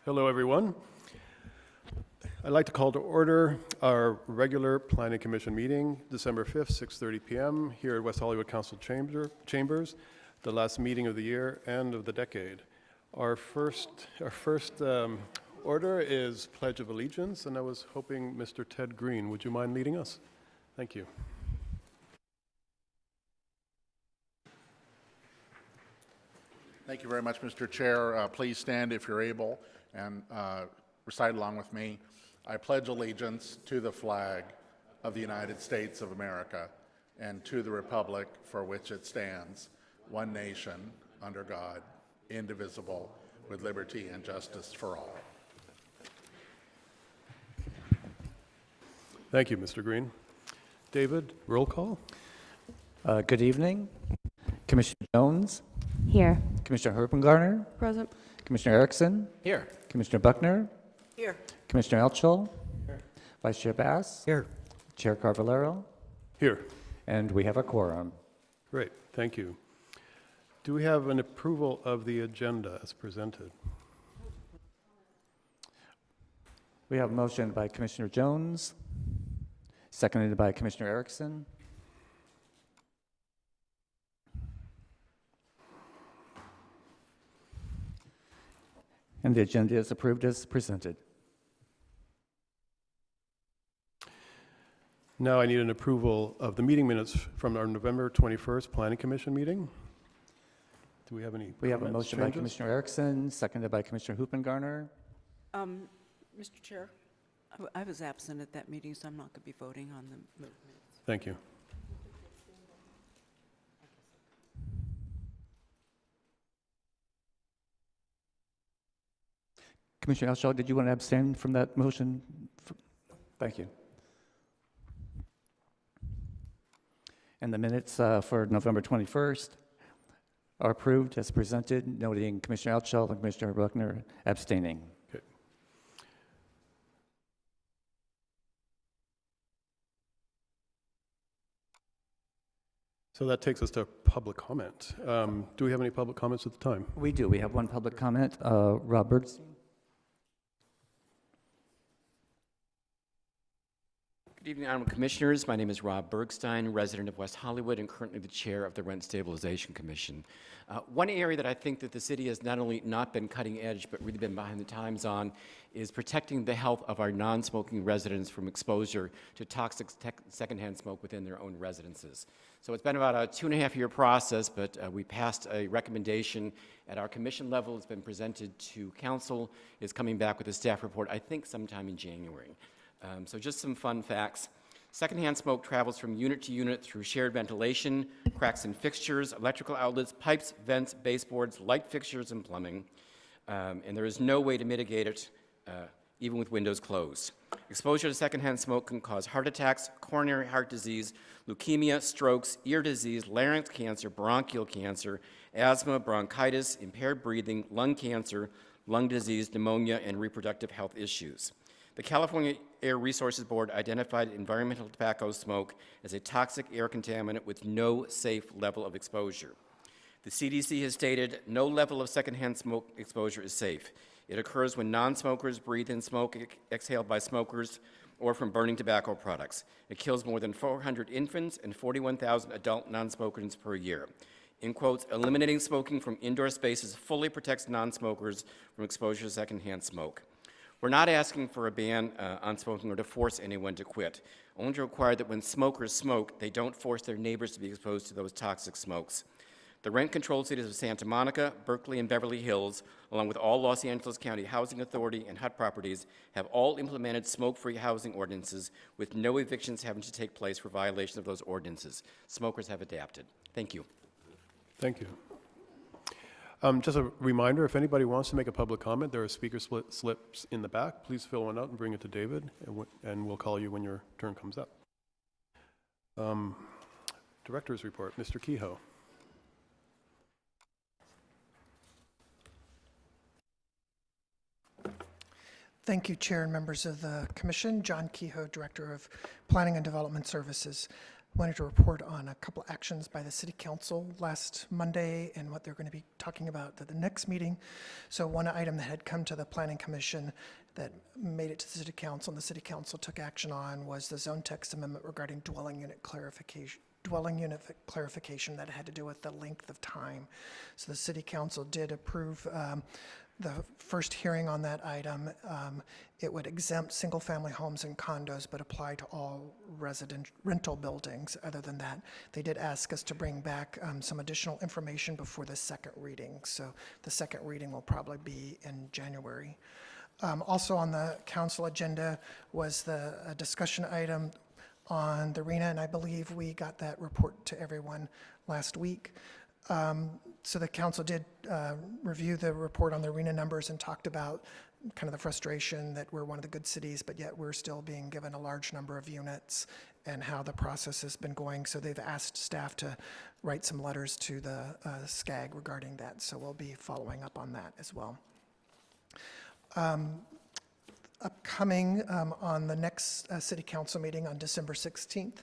Hello, everyone. I'd like to call to order our regular Planning Commission meeting, December 5th, 6:30 p.m. here at West Hollywood Council Chambers, the last meeting of the year and of the decade. Our first order is Pledge of Allegiance, and I was hoping Mr. Ted Green, would you mind leading us? Thank you. Thank you very much, Mr. Chair. Please stand if you're able and recite along with me. I pledge allegiance to the flag of the United States of America and to the republic for which it stands, one nation, under God, indivisible, with liberty and justice for all. Thank you, Mr. Green. David, roll call. Good evening. Commissioner Jones. Here. Commissioner Herpengarner. Present. Commissioner Erickson. Here. Commissioner Buckner. Here. Commissioner Elchel. Here. Vice Chair Bass. Here. Chair Carvalero. Here. And we have a quorum. Great, thank you. Do we have an approval of the agenda as presented? We have a motion by Commissioner Jones, seconded by Commissioner Erickson. And the agenda is approved as presented. Now I need an approval of the meeting minutes from our November 21st Planning Commission meeting. Do we have any We have a comments, motion by changes? Commissioner Erickson, seconded by Commissioner Hoopengarner. Mr. Chair, I was absent at that meeting, so I'm not going to be voting on the minutes. Thank you. Commissioner Elchel, did you want to abstain from that motion? Thank you. And the minutes for November 21st are approved as presented, noting Commissioner Elchel and Commissioner Buckner abstaining. Okay. So that takes us to public comment. Do we have any public comments at the time? We do. We have one public comment. Rob Bergstein. Good evening, Honorable Commissioners. My name is Rob Bergstein, resident of West Hollywood and currently the chair of the Rent Stabilization Commission. One area that I think that the city has not only not been cutting edge but really been behind the times on is protecting the health of our non-smoking residents from exposure to toxic secondhand smoke within their own residences. So it's been about a 2.5-year process, but we passed a recommendation at our commission level. It's been presented to council. It's coming back with a staff report, I think sometime in January. So just some fun facts. Secondhand smoke travels from unit to unit through shared ventilation, cracks in fixtures, electrical outlets, pipes, vents, baseboards, light fixtures, and plumbing. And there is no way to mitigate it, even with windows closed. Exposure to secondhand smoke can cause heart attacks, coronary heart disease, leukemia, strokes, ear disease, larynx cancer, bronchial cancer, asthma, bronchitis, impaired breathing, lung cancer, lung disease, pneumonia, and reproductive health issues. The California Air Resources Board identified environmental tobacco smoke as a toxic air contaminant with no safe level of exposure. The CDC has stated no level of secondhand smoke exposure is safe. It occurs when non-smokers breathe in smoke exhaled by smokers or from burning tobacco products. It kills more than 400 infants and 41,000 adult non-smokers per year. In quotes, eliminating smoking from indoor spaces fully protects non-smokers from exposure to secondhand smoke. We're not asking for a ban on smoking or to force anyone to quit, only to require that when smokers smoke, they don't force their neighbors to be exposed to those toxic smokes. The rent-controlled cities of Santa Monica, Berkeley, and Beverly Hills, along with all Los Angeles County Housing Authority and HUD properties, have all implemented smoke-free housing ordinances with no evictions having to take place for violation of those ordinances. Smokers have adapted. Thank you. Thank you. Just a reminder, if anybody wants to make a public comment, there are speaker slips in the back. Please fill one out and bring it to David, and we'll call you when your turn comes up. Director's report, Mr. Kehoe. Thank you, Chair and members of the Commission. John Kehoe, Director of Planning and Development Services. wanted to report on a couple actions by the city council last Monday and what they're going to be talking about at the next meeting. So one item that had come to the planning commission that made it to the city council and the city council took action on was the zone text amendment regarding dwelling unit clarification that had to do with the length of time. So the city council did approve the first hearing on that item. It would exempt single-family homes and condos, but apply to all rental buildings. Other than that, they did ask us to bring back some additional information before the second reading. So the second reading will probably be in January. Also on the council agenda was the discussion item on the RENA, and I believe we got that report to everyone last week. So the council did review the report on the RENA numbers and talked about kind of the frustration that we're one of the good cities, but yet we're still being given a large number of units and how the process has been going. So they've asked staff to write some letters to the SCAG regarding that. So we'll be following up on that as well. Upcoming on the next city council meeting on December 16th,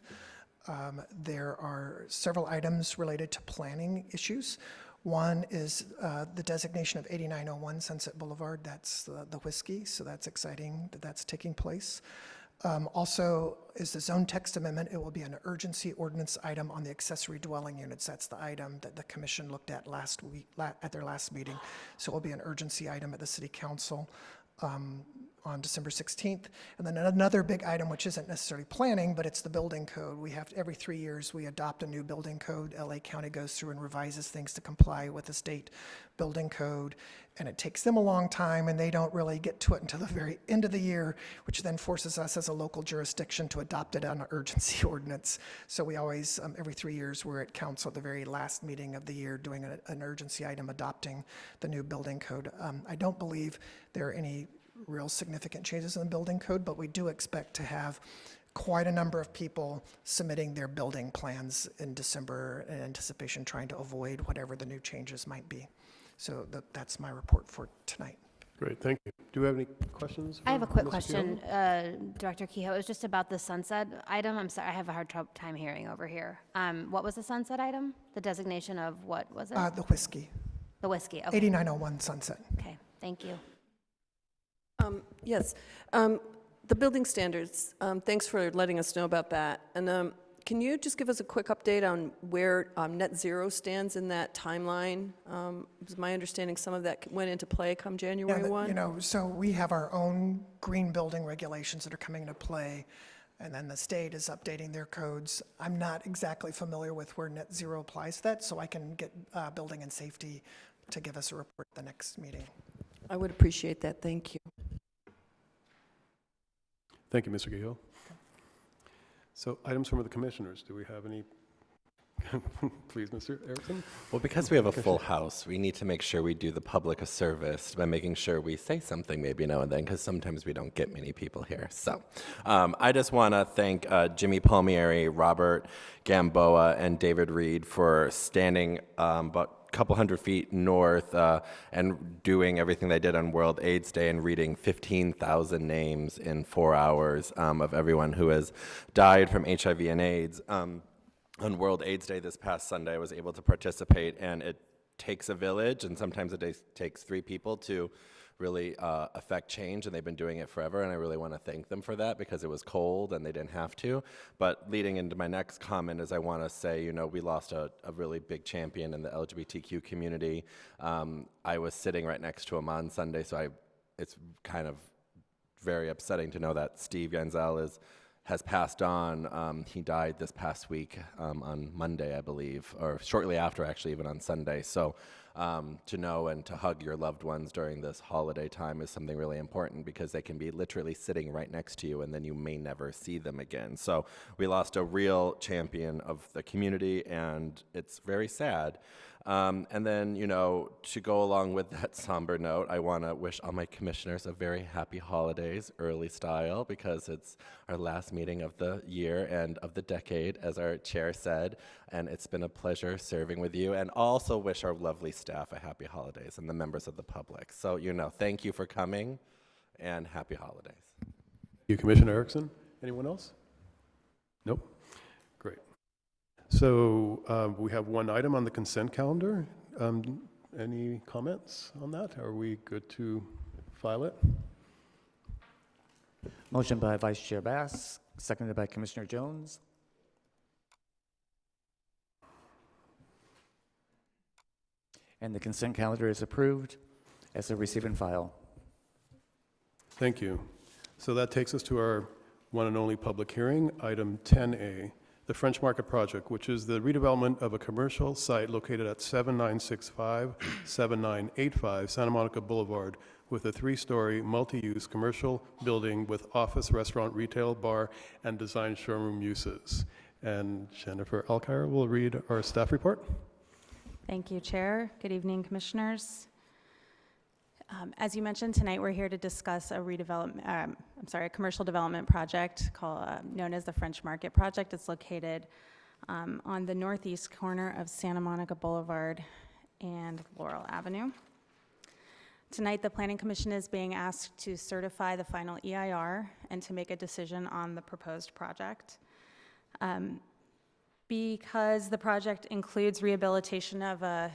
there are several items related to planning issues. One is the designation of 8901 Sunset Boulevard. That's the whiskey, so that's exciting that that's taking place. Also is the zone text amendment. It will be an urgency ordinance item on the accessory dwelling units. That's the item that the commission looked at last week, at their last meeting. So it will be an urgency item at the city council on December 16th. And then another big item, which isn't necessarily planning, but it's the building code. We have, every 3 years, we adopt a new building code. LA County goes through and revises things to comply with the state building code. And it takes them a long time, and they don't really get to it until the very end of the year, which then forces us as a local jurisdiction to adopt it on an urgency ordinance. So we always, every 3 years, we're at council at the very last meeting of the year doing an urgency item adopting the new building code. I don't believe there are any real significant changes in the building code, but we do expect to have quite a number of people submitting their building plans in December in anticipation, trying to avoid whatever the new changes might be. So that's my report for tonight. Great, thank you. Do we have any questions? I have a for quick Mr. question, Kehoe? Director Kehoe. It was just about the sunset item. I'm sorry, I have a hard time hearing over here. What was the sunset item? The designation of what was it? The whiskey, The whiskey. Okay. 8901 Sunset. Okay. Thank you. Yes. The building standards, thanks for letting us know about that. And can you just give us a quick update on where net zero stands in that timeline? It was my understanding some of that went into play come January 1. So we have our own green building regulations that are coming into play, and then the state is updating their codes. I'm not exactly familiar with where net zero applies to that, so I can get building and safety to give us a report at the next meeting. I would appreciate that. Thank you. Thank you, Mr. Kehoe. So items from the commissioners. Do we have any? Please, Mr. Erickson. Well, because we have a full house, we need to make sure we do the public a service by making sure we say something maybe now and then, because sometimes we don't get many people here. So I just want to thank Jimmy Palmieri, Robert Gamboa, and David Reed for standing about couple hundred feet north and doing everything they did on World AIDS Day and reading 15,000 names in 4 hours of everyone who has died from HIV and AIDS. On World AIDS Day this past Sunday, I was able to participate, and it takes a village, and sometimes it takes 3 people to really affect change, and they've been doing it forever, and I really want to thank them for that because it was cold and they didn't have to. But leading into my next comment is I want to say, we lost a really big champion in the LGBTQ community. I was sitting right next to him on Sunday, so it's kind of very upsetting to know that Steve Yanzel has passed on. He died this past week on Monday, I believe, or shortly after, actually, even on Sunday. So to know and to hug your loved ones during this holiday time is something really important because they can be literally sitting right next to you and then you may never see them again. So we lost a real champion of the community, and it's very sad. And then, to go along with that somber note, I want to wish all my commissioners a very happy holidays, early style, because it's our last meeting of the year and of the decade, as our chair said, and it's been a pleasure serving with you, and also wish our lovely staff a happy holidays and the members of the public. So, thank you for coming, and happy holidays. You, Commissioner Erickson. Anyone else? Nope. Great. So we have one item on the consent calendar. Any comments on that? Are we good to file it? Motion by Vice Chair Bass, seconded by Commissioner Jones. And the consent calendar is approved as a receive and file. Thank you. So that takes us to our one and only public hearing, item 10A, the French Market Project, which is the redevelopment of a commercial site located at 7965-7985 Santa Monica Boulevard with a 3-story multi-use commercial building with office, restaurant, retail, bar, and design showroom uses. And Jennifer Alkire will read our staff report. Thank you, Chair. Good evening, Commissioners. As you mentioned, tonight we're here to discuss a commercial development project known as the French Market Project. It's located on the northeast corner of Santa Monica Boulevard and Laurel Avenue. Tonight, the Planning Commission is being asked to certify the final EIR and to make a decision on the proposed project. Because the project includes rehabilitation of a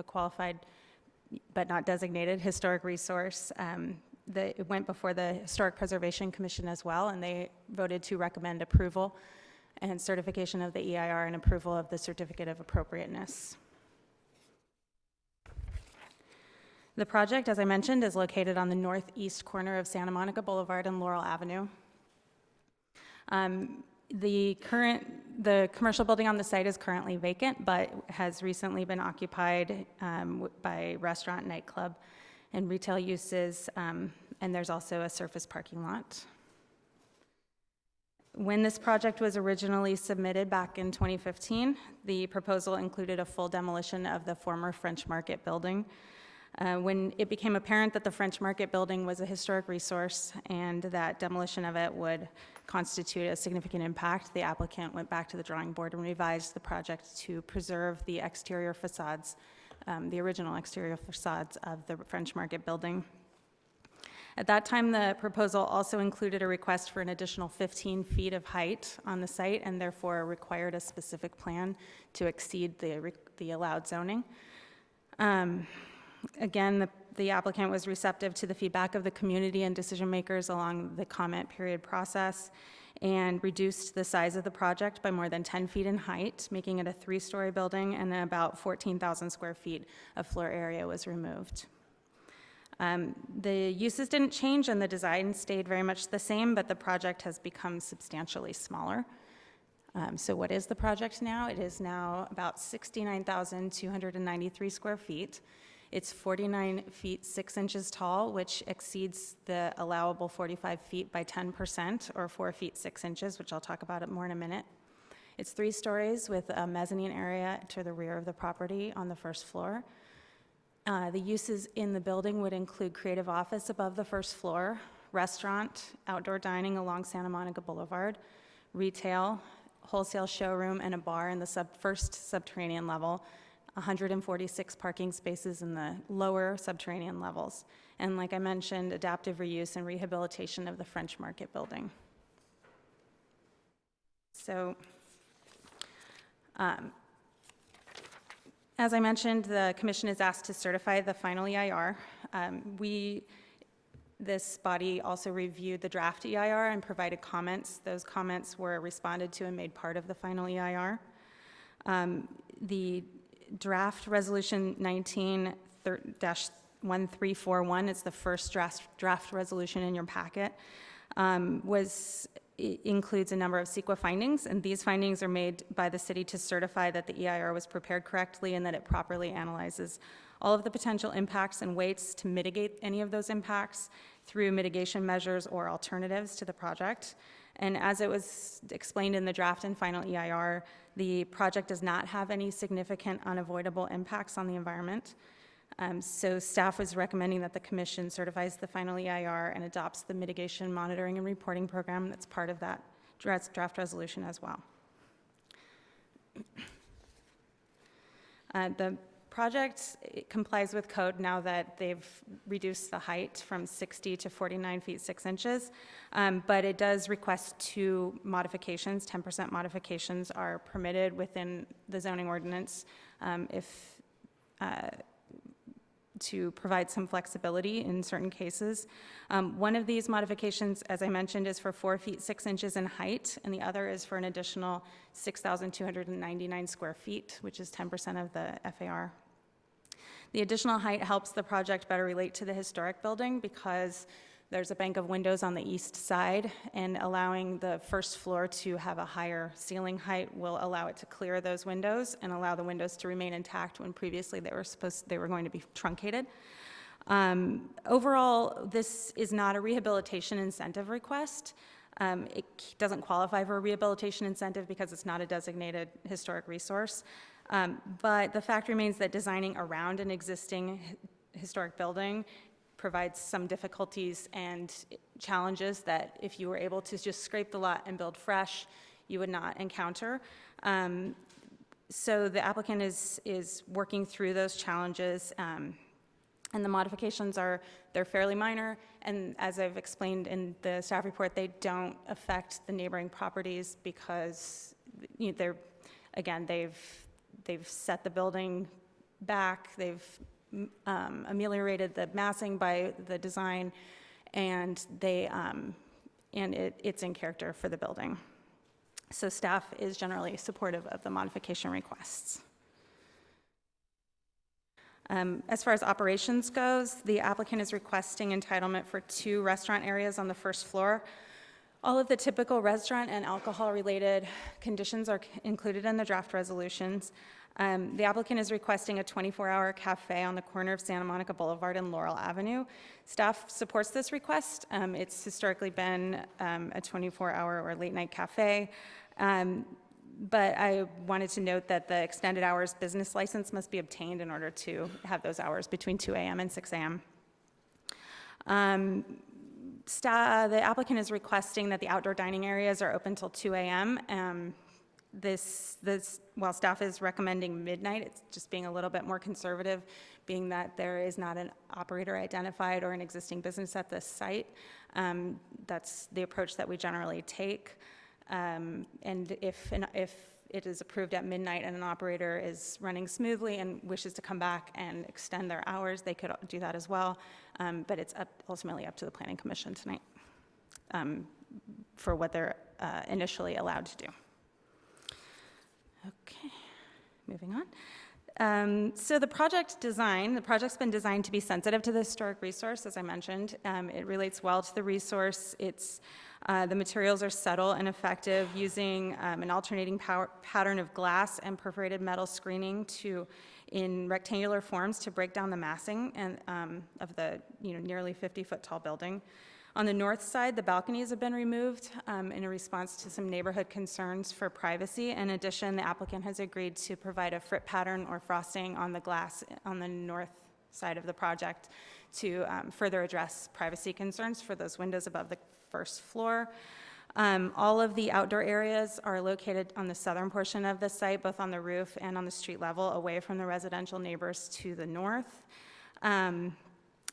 qualified but not designated historic resource, it went before the Historic Preservation Commission as well, and they voted to recommend approval and certification of the EIR and approval of the Certificate of Appropriateness. The project, as I mentioned, is located on the northeast corner of Santa Monica Boulevard and Laurel Avenue. The commercial building on the site is currently vacant, but has recently been occupied by restaurant, nightclub, and retail uses, and there's also a surface parking lot. When this project was originally submitted back in 2015, the proposal included a full demolition of the former French Market building. When it became apparent that the French Market building was a historic resource and that demolition of it would constitute a significant impact, the applicant went back to the drawing board and revised the project to preserve the exterior facades, the original exterior facades of the French Market building. At that time, the proposal also included a request for an additional 15 feet of height on the site and therefore required a specific plan to exceed the allowed zoning. Again, the applicant was receptive to the feedback of the community and decision makers along the comment period process and reduced the size of the project by more than 10 feet in height, making it a 3-story building, and about 14,000 square feet of floor area was removed. The uses didn't change and the design stayed very much the same, but the project has become substantially smaller. So what is the project now? It is now about 69,293 square feet. It's 49 feet 6 inches tall, which exceeds the allowable 45 feet by 10%, or 4 feet 6 inches, which I'll talk about it more in a minute. It's 3 stories with a mezzanine area to the rear of the property on the first floor. The uses in the building would include creative office above the first floor, restaurant, outdoor dining along Santa Monica Boulevard, retail, wholesale showroom, and a bar in the first subterranean level, 146 parking spaces in the lower subterranean levels, and like I mentioned, adaptive reuse and rehabilitation of the French Market building. So, as I mentioned, the commission is asked to certify the final EIR. This body also reviewed the draft EIR and provided comments. Those comments were responded to and made part of the final EIR. The draft resolution 19-1341, it's the first draft resolution in your packet, includes a number of CEQA findings, and these findings are made by the city to certify that the EIR was prepared correctly and that it properly analyzes all of the potential impacts and weights to mitigate any of those impacts through mitigation measures or alternatives to the project. And as it was explained in the draft and final EIR, the project does not have any significant unavoidable impacts on the environment. So staff was recommending that the commission certifies the final EIR and adopts the mitigation monitoring and reporting program that's part of that draft resolution as well. The project complies with code now that they've reduced the height from 60 to 49 feet 6 inches, but it does request 2 modifications. 10% modifications are permitted within the zoning ordinance if to provide some flexibility in certain cases. One of these modifications, as I mentioned, is for 4 feet 6 inches in height, and the other is for an additional 6,299 square feet, which is 10% of the FAR. The additional height helps the project better relate to the historic building because there's a bank of windows on the east side, and allowing the first floor to have a higher ceiling height will allow it to clear those windows and allow the windows to remain intact when previously they were going to be truncated. Overall, this is not a rehabilitation incentive request. It doesn't qualify for a rehabilitation incentive because it's not a designated historic resource. But the fact remains that designing around an existing historic building provides some difficulties and challenges that if you were able to just scrape the lot and build fresh, you would not encounter. So the applicant is working through those challenges, and the modifications they're fairly minor, and as I've explained in the staff report, they don't affect the neighboring properties because they've set the building back, they've ameliorated the massing by the design, and it's in character for the building. So staff is generally supportive of the modification requests. As far as operations goes, the applicant is requesting entitlement for 2 restaurant areas on the first floor. All of the typical restaurant and alcohol-related conditions are included in the draft resolutions. The applicant is requesting a 24-hour cafe on the corner of Santa Monica Boulevard and Laurel Avenue. Staff supports this request. It's historically been a 24-hour or late-night cafe, but I wanted to note that the extended hours business license must be obtained in order to have those hours between 2 a.m. and 6 a.m. The applicant is requesting that the outdoor dining areas are open till 2 a.m. While staff is recommending midnight, it's just being a little bit more conservative, being that there is not an operator identified or an existing business at this site. That's the approach that we generally take. And if it is approved at midnight and an operator is running smoothly and wishes to come back and extend their hours, they could do that as well. But it's ultimately up to the Planning Commission tonight for what they're initially allowed to do. Okay, moving on. So the project's been designed to be sensitive to the historic resource, as I mentioned. It relates well to the resource. The materials are subtle and effective, using an alternating pattern of glass and perforated metal screening in rectangular forms to break down the massing of the nearly 50-foot tall building. On the north side, the balconies have been removed in a response to some neighborhood concerns for privacy. In addition, the applicant has agreed to provide a frit pattern or frosting on the glass on the north side of the project to further address privacy concerns for those windows above the first floor. All of the outdoor areas are located on the southern portion of the site, both on the roof and on the street level, away from the residential neighbors to the north.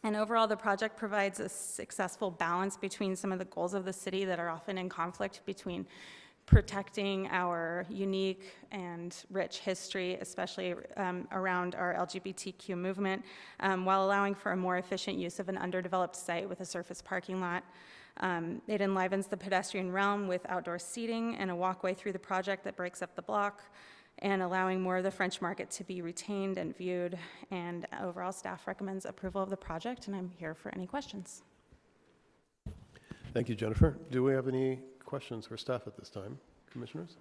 And overall, the project provides a successful balance between some of the goals of the city that are often in conflict between protecting our unique and rich history, especially around our LGBTQ movement, while allowing for a more efficient use of an underdeveloped site with a surface parking lot. It enlivens the pedestrian realm with outdoor seating and a walkway through the project that breaks up the block, and allowing more of the French market to be retained and viewed. And overall, staff recommends approval of the project, and I'm here for any questions. Thank you, Jennifer. Do we have any questions for staff at this time, commissioners?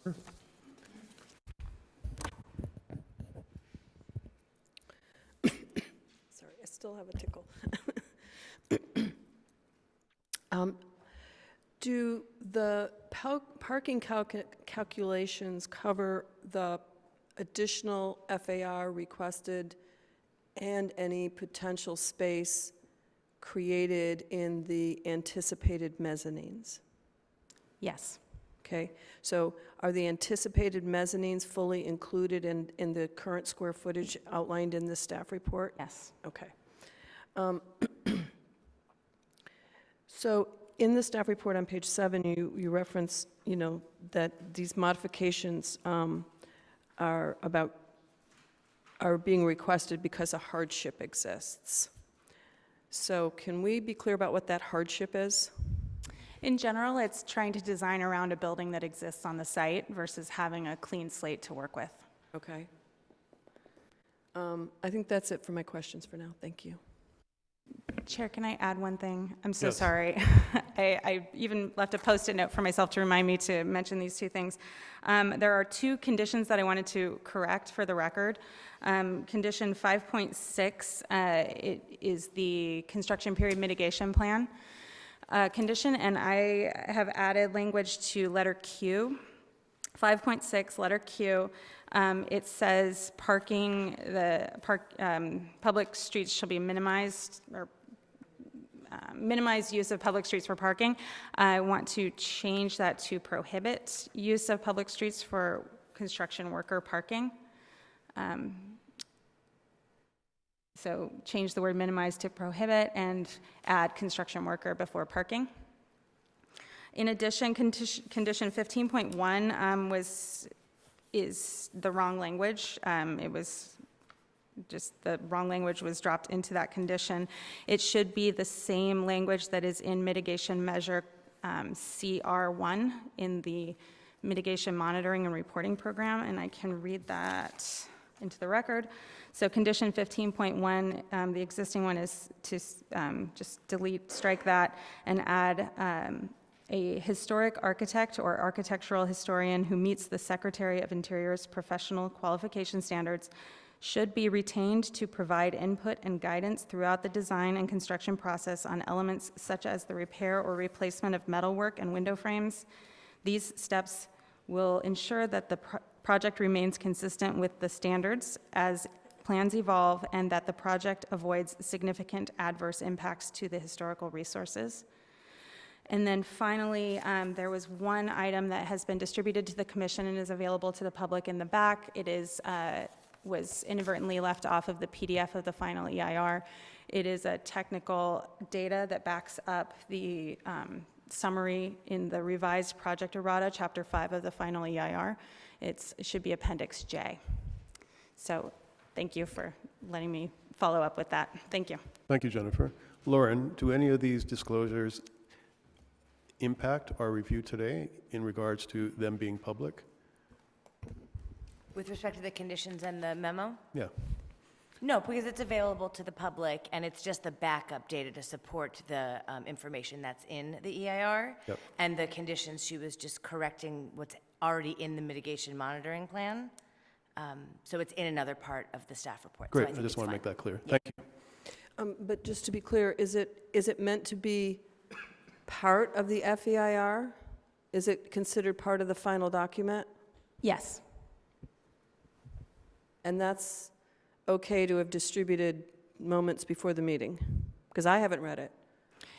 Sure. Sorry, I still have a tickle. Do the parking calculations cover the additional FAR requested and any potential space created in the anticipated mezzanines? Yes. Okay, so are the anticipated mezzanines fully included in the current square footage outlined in the staff report? Yes. Okay. So in the staff report on page 7, you reference, that these modifications are being requested because a hardship exists. So can we be clear about what that hardship is? In general, it's trying to design around a building that exists on the site versus having a clean slate to work with. Okay. I think that's it for my questions for now. Thank you. Chair, can I add one thing? I'm so Yes. sorry. I even left a Post-it note for myself to remind me to mention these two things. There are two conditions that I wanted to correct for the record. Condition 5.6 it is the construction period mitigation plan condition, and I have added language to letter Q. 5.6, letter Q, it says parking, public streets shall be minimized, or minimize use of public streets for parking. I want to change that to prohibit use of public streets for construction worker parking. So change the word minimize to prohibit and add construction worker before parking. In addition, condition 15.1 is the wrong language. It was just the wrong language was dropped into that condition. It should be the same language that is in mitigation measure CR1 in the mitigation monitoring and reporting program, and I can read that into the record. So condition 15.1, the existing one is to just strike that, and add a historic architect or architectural historian who meets the Secretary of Interior's professional qualification standards should be retained to provide input and guidance throughout the design and construction process on elements such as the repair or replacement of metalwork and window frames. These steps will ensure that the project remains consistent with the standards as plans evolve, and that the project avoids significant adverse impacts to the historical resources. And then finally, there was one item that has been distributed to the commission and is available to the public in the back. It was inadvertently left off of the PDF of the final EIR. It is a technical data that backs up the summary in the revised project errata, chapter 5 of the final EIR. It should be Appendix J. So thank you for letting me follow up with that. Thank you. Thank you, Jennifer. Lauren, do any of these disclosures impact our review today in regards to them being public? With respect to the conditions and the memo? Yeah. No, because it's available to the public, and it's just the backup data to support the information that's in the EIR. Yep. And the conditions, she was just correcting what's already in the mitigation monitoring plan. So it's in another part of the staff report. Great, So I think just it's want to fine. make that clear. Yeah. Thank you. But just to be clear, is it meant to be part of the FEIR? Is it considered part of the final document? Yes. And that's okay to have distributed moments before the meeting? Because I haven't read it.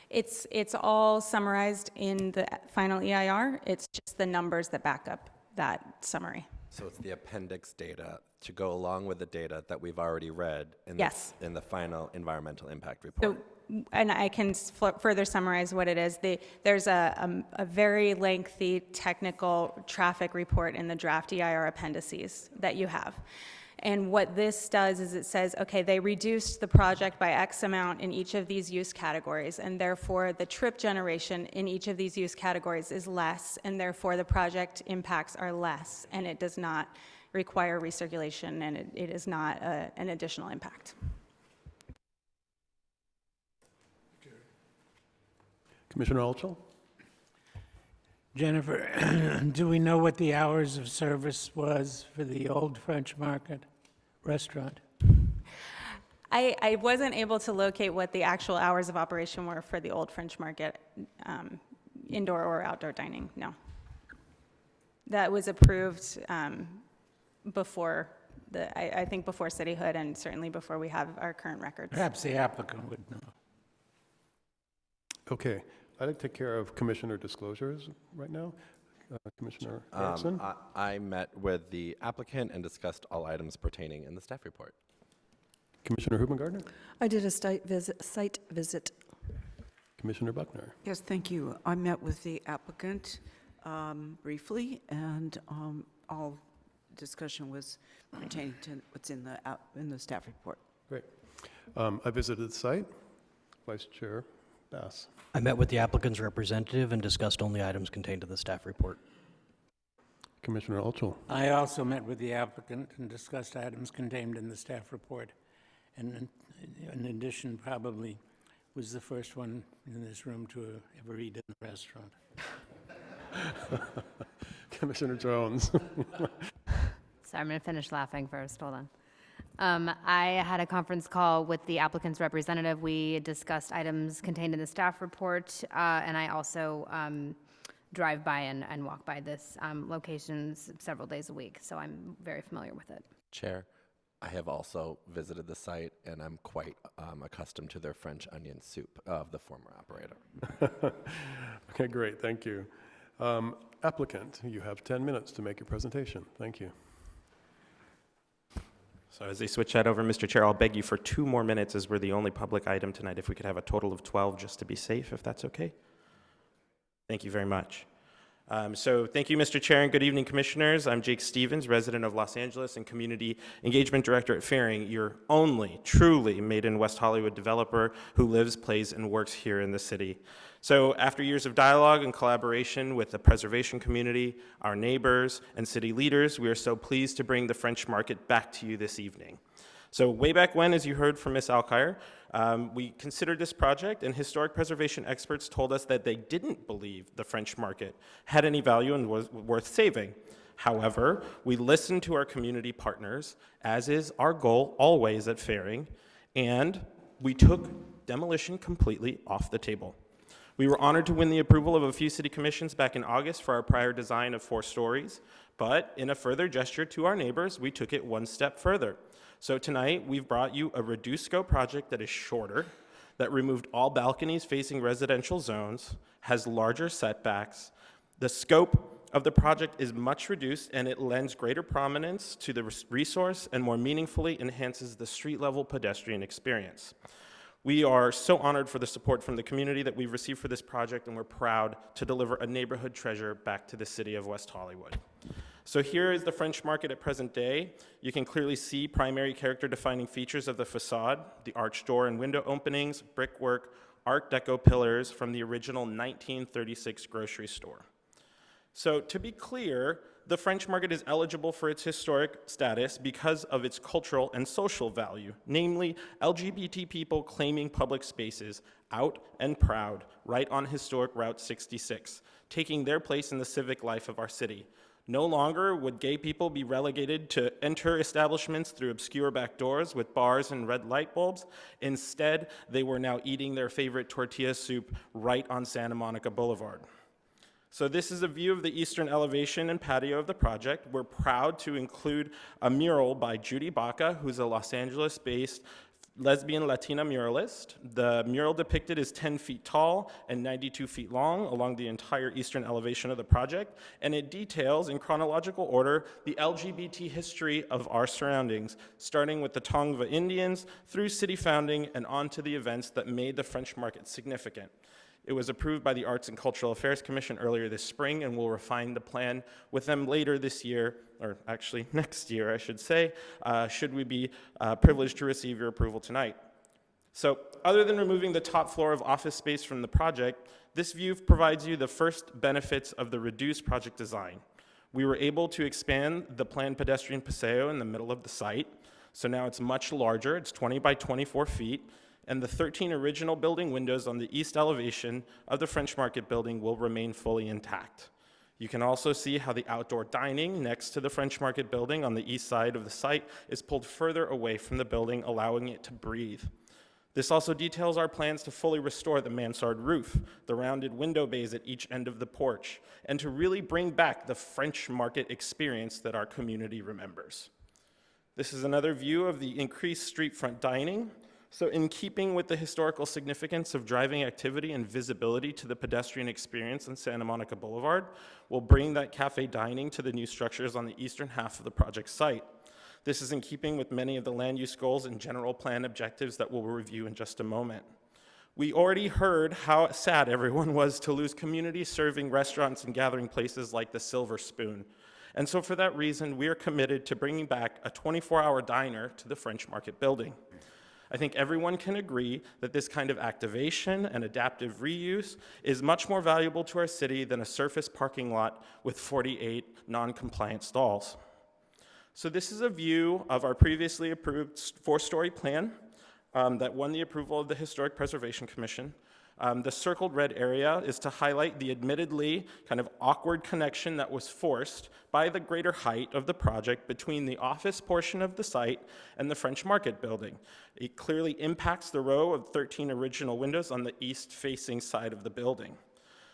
It's all summarized in the final EIR. It's just the numbers that back up that summary. So it's the appendix data to go along with the data that we've already read in, Yes. in the final environmental impact So, report. and I can further summarize what it is. There's a very lengthy technical traffic report in the draft EIR appendices that you have. And what this does is it says, okay, they reduced the project by X amount in each of these use categories, and therefore the trip generation in each of these use categories is less, and therefore the project impacts are less, and it does not require recirculation, and it is not an additional impact. Commissioner Altschul? Jennifer, do we know what the hours of service was for the old French Market restaurant? I wasn't able to locate what the actual hours of operation were for the old French Market, indoor or outdoor dining, no. That was approved before I think before cityhood, and certainly before we have our current records. Perhaps the applicant would know. Okay, I'd like to take care of commissioner disclosures right now. Commissioner Erickson? I met with the applicant and discussed all items pertaining in the staff report. Commissioner Huben-Gardner? I did a site visit. Commissioner Buckner? Yes, thank you. I met with the applicant briefly, and all discussion was pertaining to what's in the staff report. Great. I visited the site. Vice Chair Bass. I met with the applicant's representative and discussed only items contained in the staff report. Commissioner Altschul? I also met with the applicant and discussed items contained in the staff report. And in addition, probably was the first one in this room to ever eat in the restaurant. Commissioner Jones? Sorry, I'm going to finish laughing first. Hold on. I had a conference call with the applicant's representative. We discussed items contained in the staff report, and I also drive by and walk by this locations several days a week, so I'm very familiar with it. Chair, I have also visited the site, and I'm quite accustomed to their French onion soup of the former operator. Okay, great, thank you. Applicant, you have 10 minutes to make your presentation. Thank you. So as they switch that over, Mr. Chair, I'll beg you for 2 more minutes as we're the only public item tonight. If we could have a total of 12 just to be safe, if that's okay. Thank you very much. So thank you, Mr. Chair, and good evening, Commissioners. I'm Jake Stevens, resident of Los Angeles and Community Engagement Director at Faring, your only truly made in West Hollywood developer who lives, plays, and works here in the city. So after years of dialogue and collaboration with the preservation community, our neighbors, and city leaders, we are so pleased to bring the French Market back to you this evening. So way back when, as you heard from Ms. Alkire, we considered this project, and historic preservation experts told us that they didn't believe the French Market had any value and was worth saving. However, we listened to our community partners, as is our goal always at Faring, and we took demolition completely off the table. We were honored to win the approval of a few city commissions back in August for our prior design of 4 stories, but in a further gesture to our neighbors, we took it one step further. So tonight, we've brought you a reduced scope project that is shorter, that removed all balconies facing residential zones, has larger setbacks. The scope of the project is much reduced, and it lends greater prominence to the resource and more meaningfully enhances the street-level pedestrian experience. We are so honored for the support from the community that we've received for this project, and we're proud to deliver a neighborhood treasure back to the city of West Hollywood. So here is the French Market at present day. You can clearly see primary character-defining features of the facade, the arched door and window openings, brickwork, Art Deco pillars from the original 1936 grocery store. So to be clear, the French Market is eligible for its historic status because of its cultural and social value, namely LGBT people claiming public spaces out and proud right on historic Route 66, taking their place in the civic life of our city. No longer would gay people be relegated to enter establishments through obscure back doors with bars and red light bulbs. Instead, they were now eating their favorite tortilla soup right on Santa Monica Boulevard. So this is a view of the eastern elevation and patio of the project. We're proud to include a mural by Judy Baca, who's a Los Angeles-based lesbian Latina muralist. The mural depicted is 10 feet tall and 92 feet long along the entire eastern elevation of the project, and it details in chronological order the LGBT history of our surroundings, starting with the Tongva Indians through city founding and on to the events that made the French Market significant. It was approved by the Arts and Cultural Affairs Commission earlier this spring, and we'll refine the plan with them later this year, or actually next year, I should say, should we be privileged to receive your approval tonight. So other than removing the top floor of office space from the project, this view provides you the first benefits of the reduced project design. We were able to expand the planned pedestrian paseo in the middle of the site, so now it's much larger, it's 20 by 24 feet, and the 13 original building windows on the east elevation of the French Market building will remain fully intact. You can also see how the outdoor dining next to the French Market building on the east side of the site is pulled further away from the building, allowing it to breathe. This also details our plans to fully restore the mansard roof, the rounded window bays at each end of the porch, and to really bring back the French Market experience that our community remembers. This is another view of the increased street front dining. So in keeping with the historical significance of driving activity and visibility to the pedestrian experience in Santa Monica Boulevard, we'll bring that cafe dining to the new structures on the eastern half of the project site. This is in keeping with many of the land use goals and general plan objectives that we'll review in just a moment. We already heard how sad everyone was to lose community-serving restaurants and gathering places like the Silver Spoon. And so for that reason, we are committed to bringing back a 24-hour diner to the French Market building. I think everyone can agree that this kind of activation and adaptive reuse is much more valuable to our city than a surface parking lot with 48 non-compliant stalls. So this is a view of our previously approved 4-story plan that won the approval of the Historic Preservation Commission. The circled red area is to highlight the admittedly kind of awkward connection that was forced by the greater height of the project between the office portion of the site and the French Market building. It clearly impacts the row of 13 original windows on the east-facing side of the building.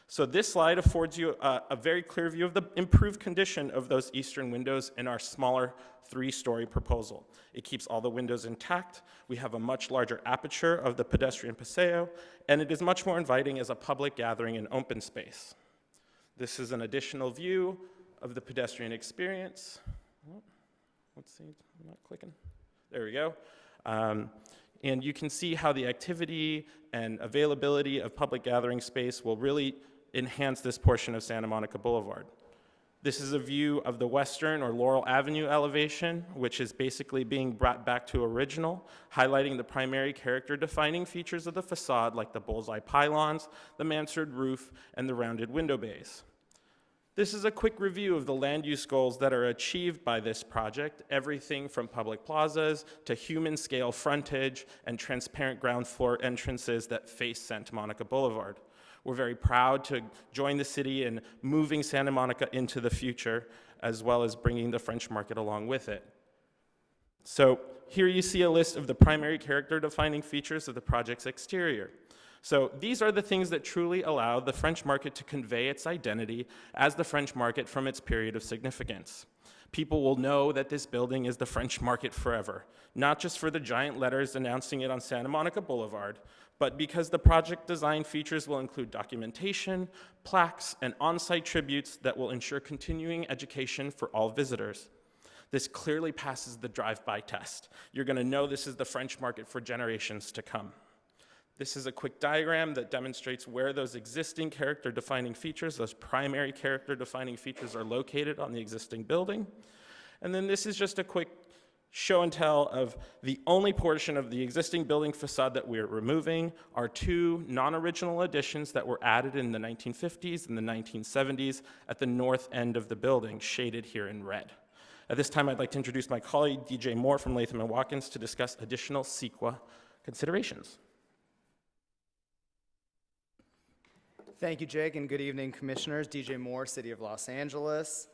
So this slide affords you a very clear view of the improved condition of those eastern windows in our smaller 3-story proposal. It keeps all the windows intact. We have a much larger aperture of the pedestrian paseo, and it is much more inviting as a public gathering and open space. This is an additional view of the pedestrian experience. Oh, let's see, I'm not clicking. There we go. And you can see how the activity and availability of public gathering space will really enhance this portion of Santa Monica Boulevard. This is a view of the western or Laurel Avenue elevation, which is basically being brought back to original, highlighting the primary character-defining features of the facade like the bullseye pylons, the mansard roof, and the rounded window bays. This is a quick review of the land use goals that are achieved by this project, everything from public plazas to human-scale frontage and transparent ground floor entrances that face Santa Monica Boulevard. We're very proud to join the city in moving Santa Monica into the future, as well as bringing the French Market along with it. So here you see a list of the primary character-defining features of the project's exterior. So these are the things that truly allow the French Market to convey its identity as the French Market from its period of significance. People will know that this building is the French Market forever, not just for the giant letters announcing it on Santa Monica Boulevard, but because the project design features will include documentation, plaques, and on-site tributes that will ensure continuing education for all visitors. This clearly passes the drive-by test. You're going to know this is the French Market for generations to come. This is a quick diagram that demonstrates where those existing character-defining features, those primary character-defining features, are located on the existing building. And then this is just a quick show and tell of the only portion of the existing building facade that we're removing are 2 non-original additions that were added in the 1950s and the 1970s at the north end of the building, shaded here in red. At this time, I'd like to introduce my colleague, DJ Moore from Latham & Watkins, to discuss additional CEQA considerations. Thank you, Jake, and good evening, Commissioners. DJ Moore, City of Los Angeles.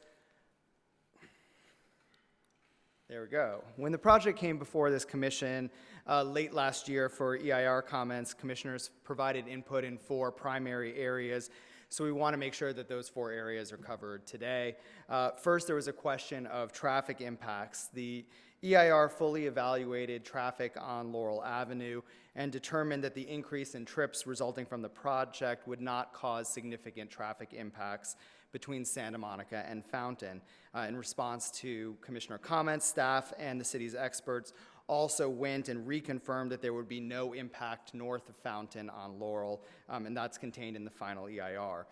There we go. When the project came before this commission late last year for EIR comments, commissioners provided input in 4 primary areas. So we want to make sure that those 4 areas are covered today. First, there was a question of traffic impacts. The EIR fully evaluated traffic on Laurel Avenue and determined that the increase in trips resulting from the project would not cause significant traffic impacts between Santa Monica and Fountain. In response to commissioner comments, staff and the city's experts also went and reconfirmed that there would be no impact north of Fountain on Laurel, and that's contained in the final EIR.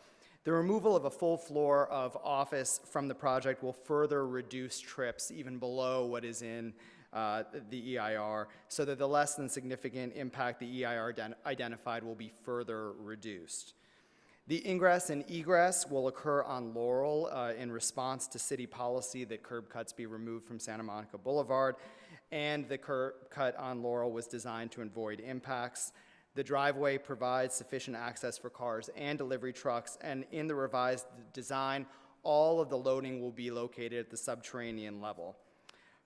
The removal of a full floor of office from the project will further reduce trips even below what is in the EIR, so that the less than significant impact the EIR identified will be further reduced. The ingress and egress will occur on Laurel in response to city policy that curb cuts be removed from Santa Monica Boulevard, and the curb cut on Laurel was designed to avoid impacts. The driveway provides sufficient access for cars and delivery trucks, and in the revised design, all of the loading will be located at the subterranean level.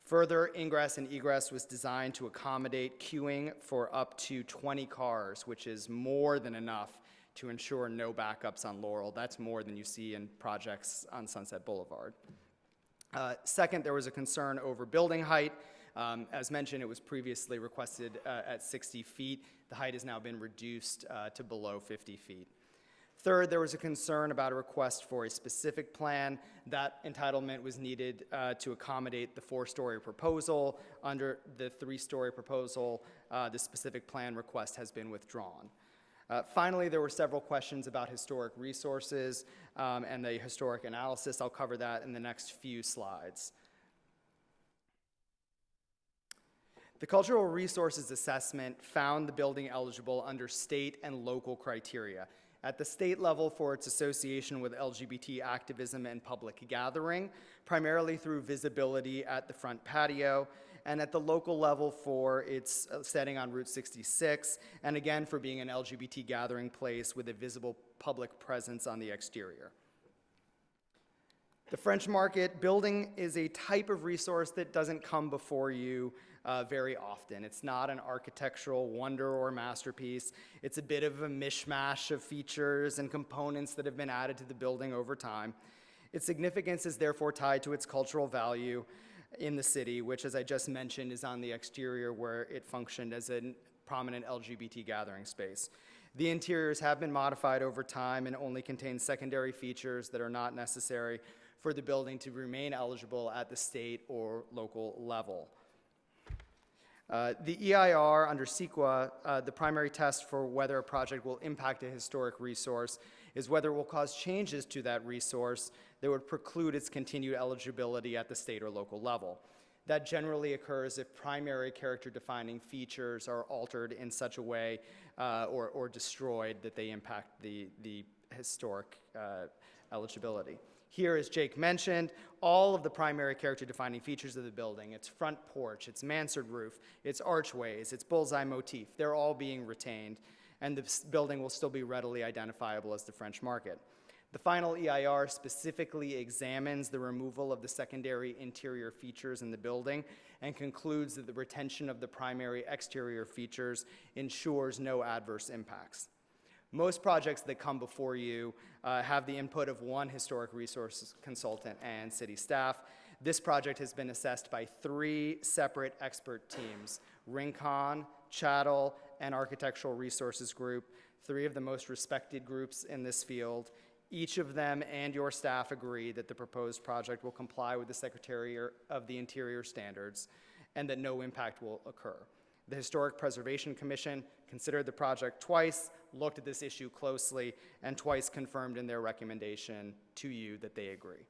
Further, ingress and egress was designed to accommodate queuing for up to 20 cars, which is more than enough to ensure no backups on Laurel. That's more than you see in projects on Sunset Boulevard. Second, there was a concern over building height. As mentioned, it was previously requested at 60 feet. The height has now been reduced to below 50 feet. Third, there was a concern about a request for a specific plan. That entitlement was needed to accommodate the 4-story proposal. Under the 3-story proposal, the specific plan request has been withdrawn. Finally, there were several questions about historic resources and the historic analysis. I'll cover that in the next few slides. The Cultural Resources Assessment found the building eligible under state and local criteria. At the state level for its association with LGBT activism and public gathering, primarily through visibility at the front patio, and at the local level for its setting on Route 66, and again for being an LGBT gathering place with a visible public presence on the exterior. The French Market building is a type of resource that doesn't come before you very often. It's not an architectural wonder or masterpiece. It's a bit of a mishmash of features and components that have been added to the building over time. Its significance is therefore tied to its cultural value in the city, which, as I just mentioned, is on the exterior where it functioned as a prominent LGBT gathering space. The interiors have been modified over time and only contain secondary features that are not necessary for the building to remain eligible at the state or local level. The EIR under CEQA, the primary test for whether a project will impact a historic resource is whether it will cause changes to that resource that would preclude its continued eligibility at the state or local level. That generally occurs if primary character-defining features are altered in such a way or destroyed that they impact the historic eligibility. Here, as Jake mentioned, all of the primary character-defining features of the building, its front porch, its mansard roof, its archways, its bullseye motif, they're all being retained, and the building will still be readily identifiable as the French Market. The final EIR specifically examines the removal of the secondary interior features in the building and concludes that the retention of the primary exterior features ensures no adverse impacts. Most projects that come before you have the input of one historic resources consultant and city staff. This project has been assessed by 3 separate expert teams: Rincon, Chattel, and Architectural Resources Group, 3 of the most respected groups in this field. Each of them and your staff agree that the proposed project will comply with the Secretary of the Interior standards and that no impact will occur. The Historic Preservation Commission considered the project twice, looked at this issue closely, and twice confirmed in their recommendation to you that they agree.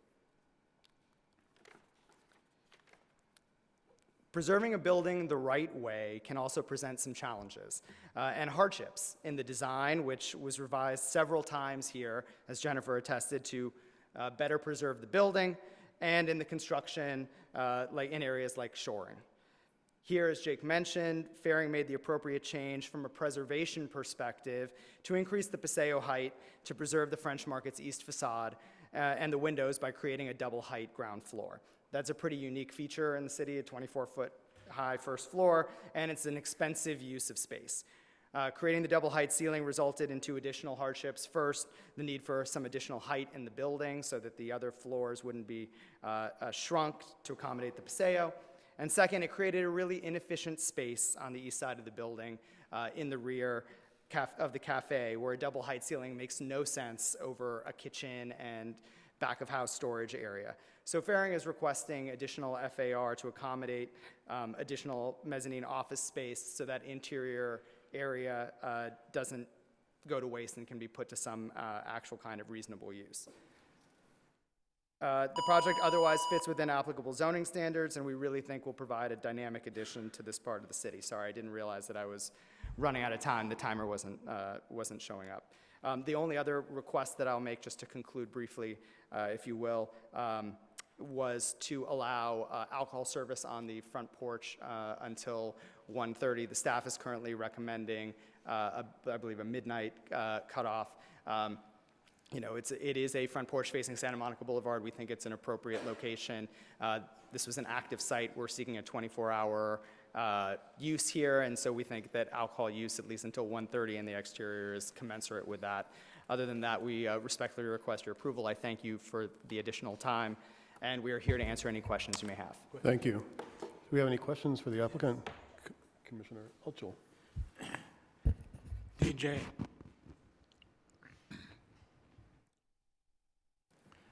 Preserving a building the right way can also present some challenges and hardships in the design, which was revised several times here, as Jennifer attested, to better preserve the building, and in the construction, like in areas like shoring. Here, as Jake mentioned, Faring made the appropriate change from a preservation perspective to increase the paseo height to preserve the French Market's east facade and the windows by creating a double-height ground floor. That's a pretty unique feature in the city, a 24-foot high first floor, and it's an expensive use of space. Creating the double-height ceiling resulted in 2 additional hardships. First, the need for some additional height in the building so that the other floors wouldn't be shrunk to accommodate the paseo. And second, it created a really inefficient space on the east side of the building in the rear of the cafe, where a double height ceiling makes no sense over a kitchen and back of house storage area. So Faring is requesting additional FAR to accommodate additional mezzanine office space so that interior area doesn't go to waste and can be put to some actual kind of reasonable use. The project otherwise fits within applicable zoning standards, and we really think will provide a dynamic addition to this part of the city. Sorry, I didn't realize that I was running out of time. The timer wasn't showing up. The only other request that I'll make, just to conclude briefly, if you will, was to allow alcohol service on the front porch until 1:30. The staff is currently recommending, I believe, a midnight cutoff. You know, it is a front porch facing Santa Monica Boulevard. We think it's an appropriate location. This was an active site. We're seeking a 24-hour use here, and so we think that alcohol use, at least until 1:30 in the exterior, is commensurate with that. Other than that, we respectfully request your approval. I thank you for the additional time, and we are here to answer any questions you may have. Thank you. we have any questions for the applicant? Commissioner Elchel. DJ,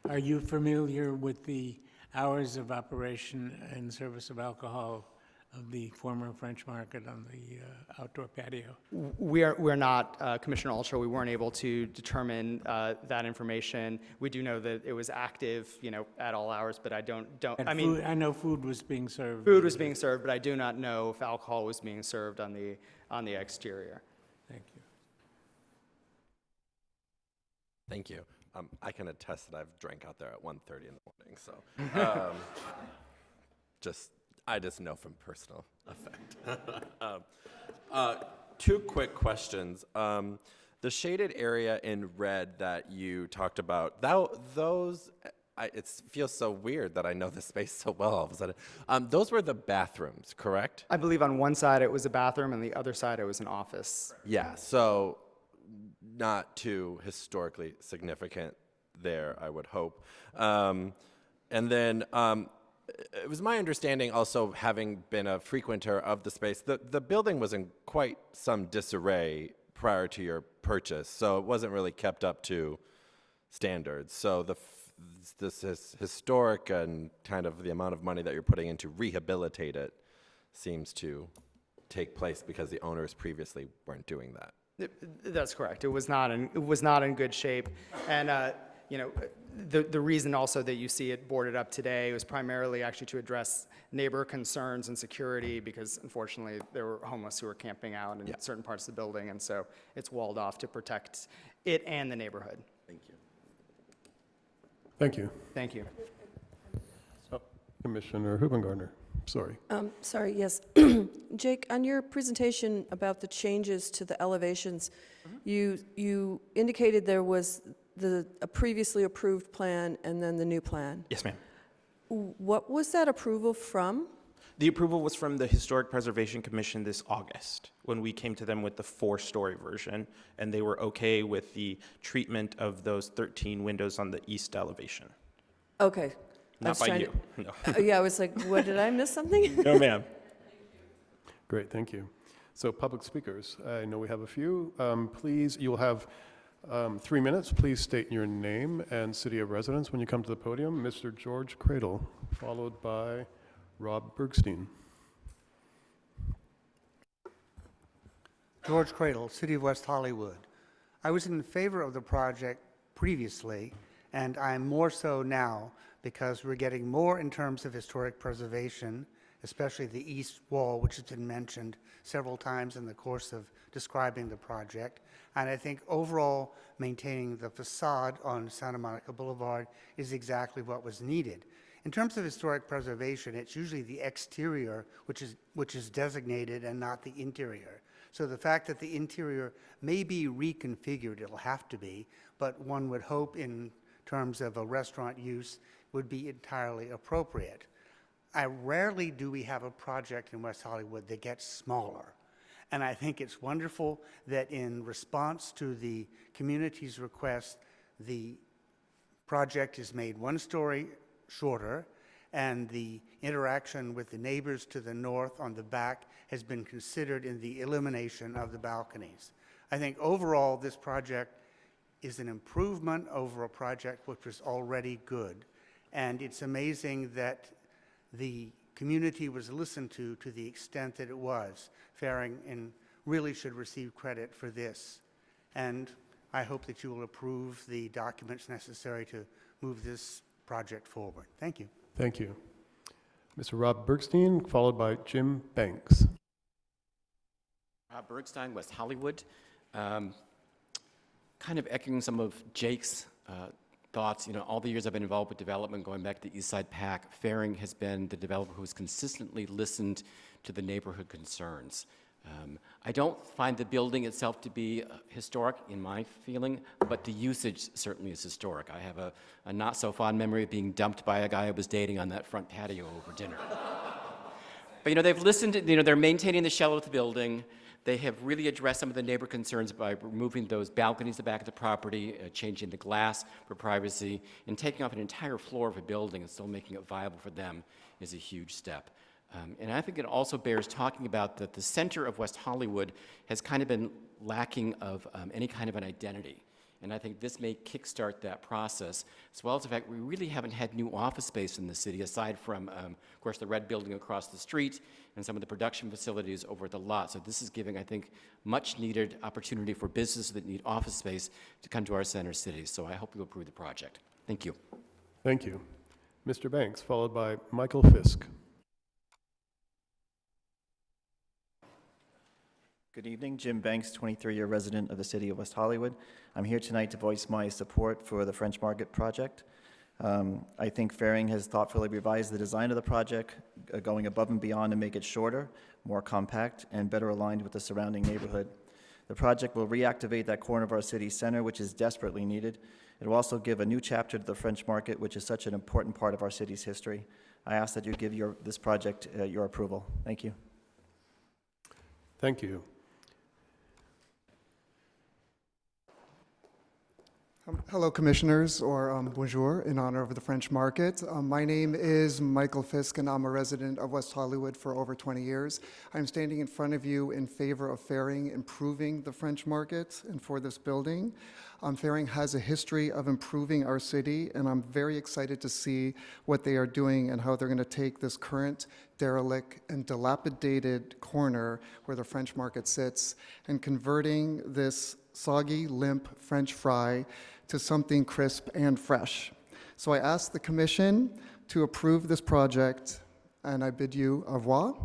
are you familiar with the hours of operation and service of alcohol of the former French Market on the outdoor patio? We're not, Commissioner Ultra, we weren't able to determine that information. We do know that it was active, at all hours, but I don't, And I mean, food, I know food was being served. food was being served, but I do not know if alcohol was being served on the exterior. Thank you. Thank you. I can attest that I've drank out there at 1:30 in the morning, so I just know from personal effect. Two quick questions. The shaded area in red that you talked about, it feels so weird that I know the space so well all of a sudden. Those were the bathrooms, correct? I believe on one side it was a bathroom and the other side it was an office. Yeah, so not too historically significant there, I would hope. And then it was my understanding also, having been a frequenter of the space, the building was in quite some disarray prior to your purchase, so it wasn't really kept up to standards. So this is historic, and kind of the amount of money that you're putting in to rehabilitate it seems to take place because the owners previously weren't doing that. That's correct. It was not in good shape, and the reason also that you see it boarded up today was primarily actually to address neighbor concerns and security, because unfortunately there were homeless who were camping out in certain parts of the building, and so it's walled off to protect it and the neighborhood. Thank you. Thank you. Thank you. Commissioner Hubengardner, sorry. Sorry, yes. Jake, on your presentation about the changes to the elevations, you indicated there was a previously approved plan and then the new plan. Yes, ma'am. What was that approval from? The approval was from the Historic Preservation Commission this August, when we came to them with the 4-story version, and they were okay with the treatment of those 13 windows on the east elevation. Okay. Not by you. No. Yeah, I was like, what, did I miss something? No, ma'am. Great, thank you. So public speakers, I know we have a few. Please, you'll have 3 minutes. Please state your name and city of residence when you come to the podium. Mr. George Cradle, followed by Rob Bergstein. George Cradle, City of West Hollywood. I was in favor of the project previously, and I'm more so now because we're getting more in terms of historic preservation, especially the east wall, which has been mentioned several times in the course of describing the project. And I think overall, maintaining the facade on Santa Monica Boulevard is exactly what was needed. In terms of historic preservation, it's usually the exterior which is designated and not the interior. So the fact that the interior may be reconfigured, it'll have to be, but one would hope in terms of a restaurant use would be entirely appropriate. Rarely do we have a project in West Hollywood that gets smaller. And I think it's wonderful that in response to the community's request, the project is made 1 story shorter, and the interaction with the neighbors to the north on the back has been considered in the elimination of the balconies. I think overall this project is an improvement over a project which was already good. And it's amazing that the community was listened to the extent that it was. Faring and really should receive credit for this. And I hope that you will approve the documents necessary to move this project forward. Thank you. Thank you. Mr. Rob Bergstein, followed by Jim Banks. Rob Bergstein, West Hollywood. Kind of echoing some of Jake's thoughts. All the years I've been involved with development, going back to the East Side PAC, Faring has been the developer who's consistently listened to the neighborhood concerns. I don't find the building itself to be historic in my feeling, but the usage certainly is historic. I have a not so fond memory of being dumped by a guy I was dating on that front patio over dinner. But they've listened, they're maintaining the shell of the building. They have really addressed some of the neighbor concerns by removing those balconies at the back of the property, changing the glass for privacy, and taking off an entire floor of a building and still making it viable for them is a huge step. And I think it also bears talking about that the center of West Hollywood has kind of been lacking of any kind of an identity. And I think this may kickstart that process, as well as the fact we really haven't had new office space in the city, aside from, of course, the red building across the street and some of the production facilities over at the lot. So this is giving, I think, much needed opportunity for businesses that need office space to come to our center cities. So I hope you'll approve the project. Thank you. Thank you. Mr. Banks, followed by Michael Fisk. Good evening, Jim Banks, 23-year resident of the city of West Hollywood. I'm here tonight to voice my support for the French Market project. I think Faring has thoughtfully revised the design of the project, going above and beyond to make it shorter, more compact, and better aligned with the surrounding neighborhood. The project will reactivate that corner of our city center, which is desperately needed. It will also give a new chapter to the French Market, which is such an important part of our city's history. I ask that you give this project your approval. Thank you. Thank you. Hello, Commissioners, or bonjour, in honor of the French Market. My name is Michael Fisk, and I'm a resident of West Hollywood for over 20 years. I'm standing in front of you in favor of Faring improving the French Market and for this building. Faring has a history of improving our city, and I'm very excited to see what they are doing and how they're going to take this current derelict and dilapidated corner where the French Market sits and converting this soggy, limp French fry to something crisp and fresh. So I ask the Commission to approve this project, and I bid you au revoir,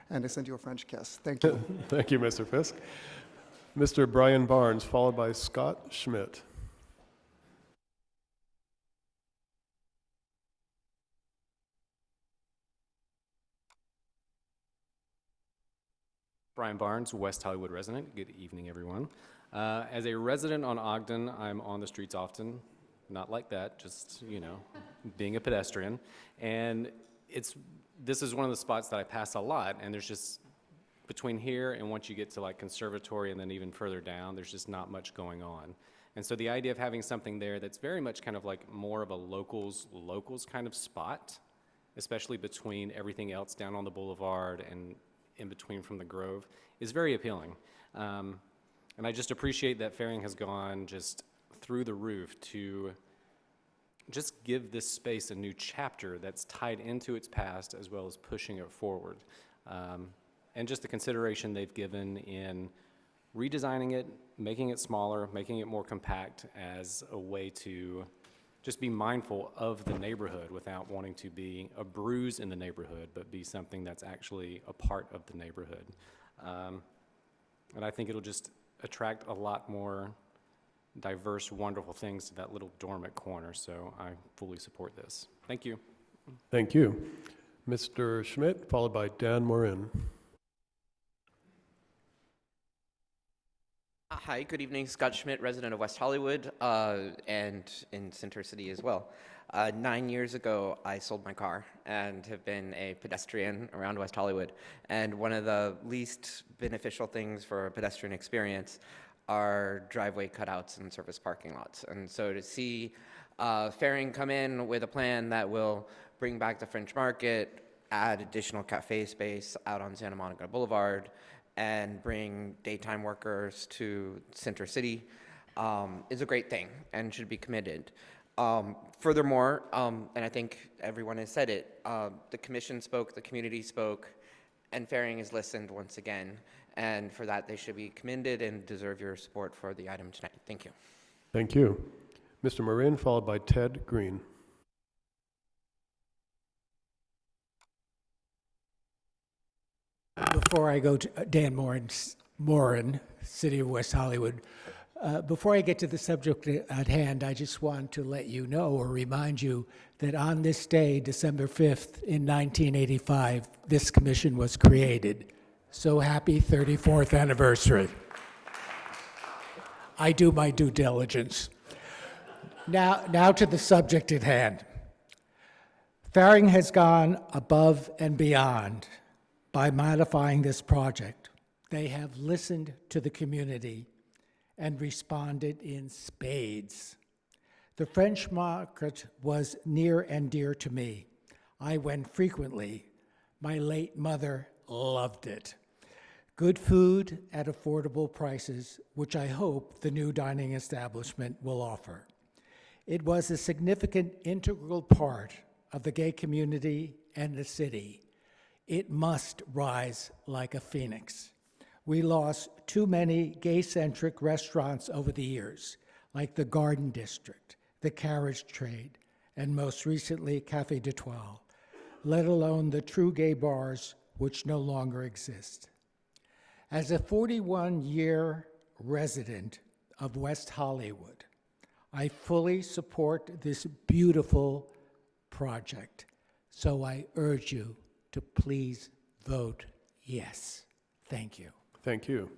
and I send you a French kiss. Thank you. Thank you, Mr. Fisk. Mr. Brian Barnes, followed by Scott Schmidt. Brian Barnes, West Hollywood resident. Good evening, everyone. As a resident on Ogden, I'm on the streets often. Not like that, just, you know, being a pedestrian. And this is one of the spots that I pass a lot, and there's just, between here and once you get to like Conservatory and then even further down, there's just not much going on. And so the idea of having something there that's very much kind of like more of a locals kind of spot, especially between everything else down on the boulevard and in between from the Grove, is very appealing. And I just appreciate that Faring has gone just through the roof to just give this space a new chapter that's tied into its past as well as pushing it forward. And just the consideration they've given in redesigning it, making it smaller, making it more compact as a way to just be mindful of the neighborhood without wanting to be a bruise in the neighborhood, but be something that's actually a part of the neighborhood. And I think it'll just attract a lot more diverse, wonderful things to that little dormant corner, so I fully support this. Thank you. Thank you. Mr. Schmidt, followed by Dan Morin. Hi, good evening. Scott Schmidt, resident of West Hollywood, and in Center City as well. 9 years ago, I sold my car and have been a pedestrian around West Hollywood. And one of the least beneficial things for a pedestrian experience are driveway cutouts and surface parking lots. And so to see Faring come in with a plan that will bring back the French Market, add additional cafe space out on Santa Monica Boulevard, and bring daytime workers to Center City is a great thing and should be committed. Furthermore, and I think everyone has said it, the commission spoke, the community spoke, and Faring has listened once again. And for that, they should be commended and deserve your support for the item tonight. Thank you. Thank you. Mr. Marin, followed by Ted Green. Before I go to Dan Morin, City of West Hollywood, before I get to the subject at hand, I just want to let you know or remind you that on this day, December 5th, in 1985, this commission was created. So happy 34th anniversary. I do my due diligence. Now to the subject at hand. Faring has gone above and beyond by modifying this project. They have listened to the community and responded in spades. The French Market was near and dear to me. I went frequently My late mother loved it. Good food at affordable prices, which I hope the new dining establishment will offer. It was a significant integral part of the gay community and the city. It must rise like a phoenix. We lost too many gay-centric restaurants over the years, like the Garden District, the Carriage Trade, and most recently, Café d'Etoile, let alone the true gay bars which no longer exist. As a 41-year resident of West Hollywood, I fully support this beautiful project, so I urge you to please vote yes. Thank you. Thank you.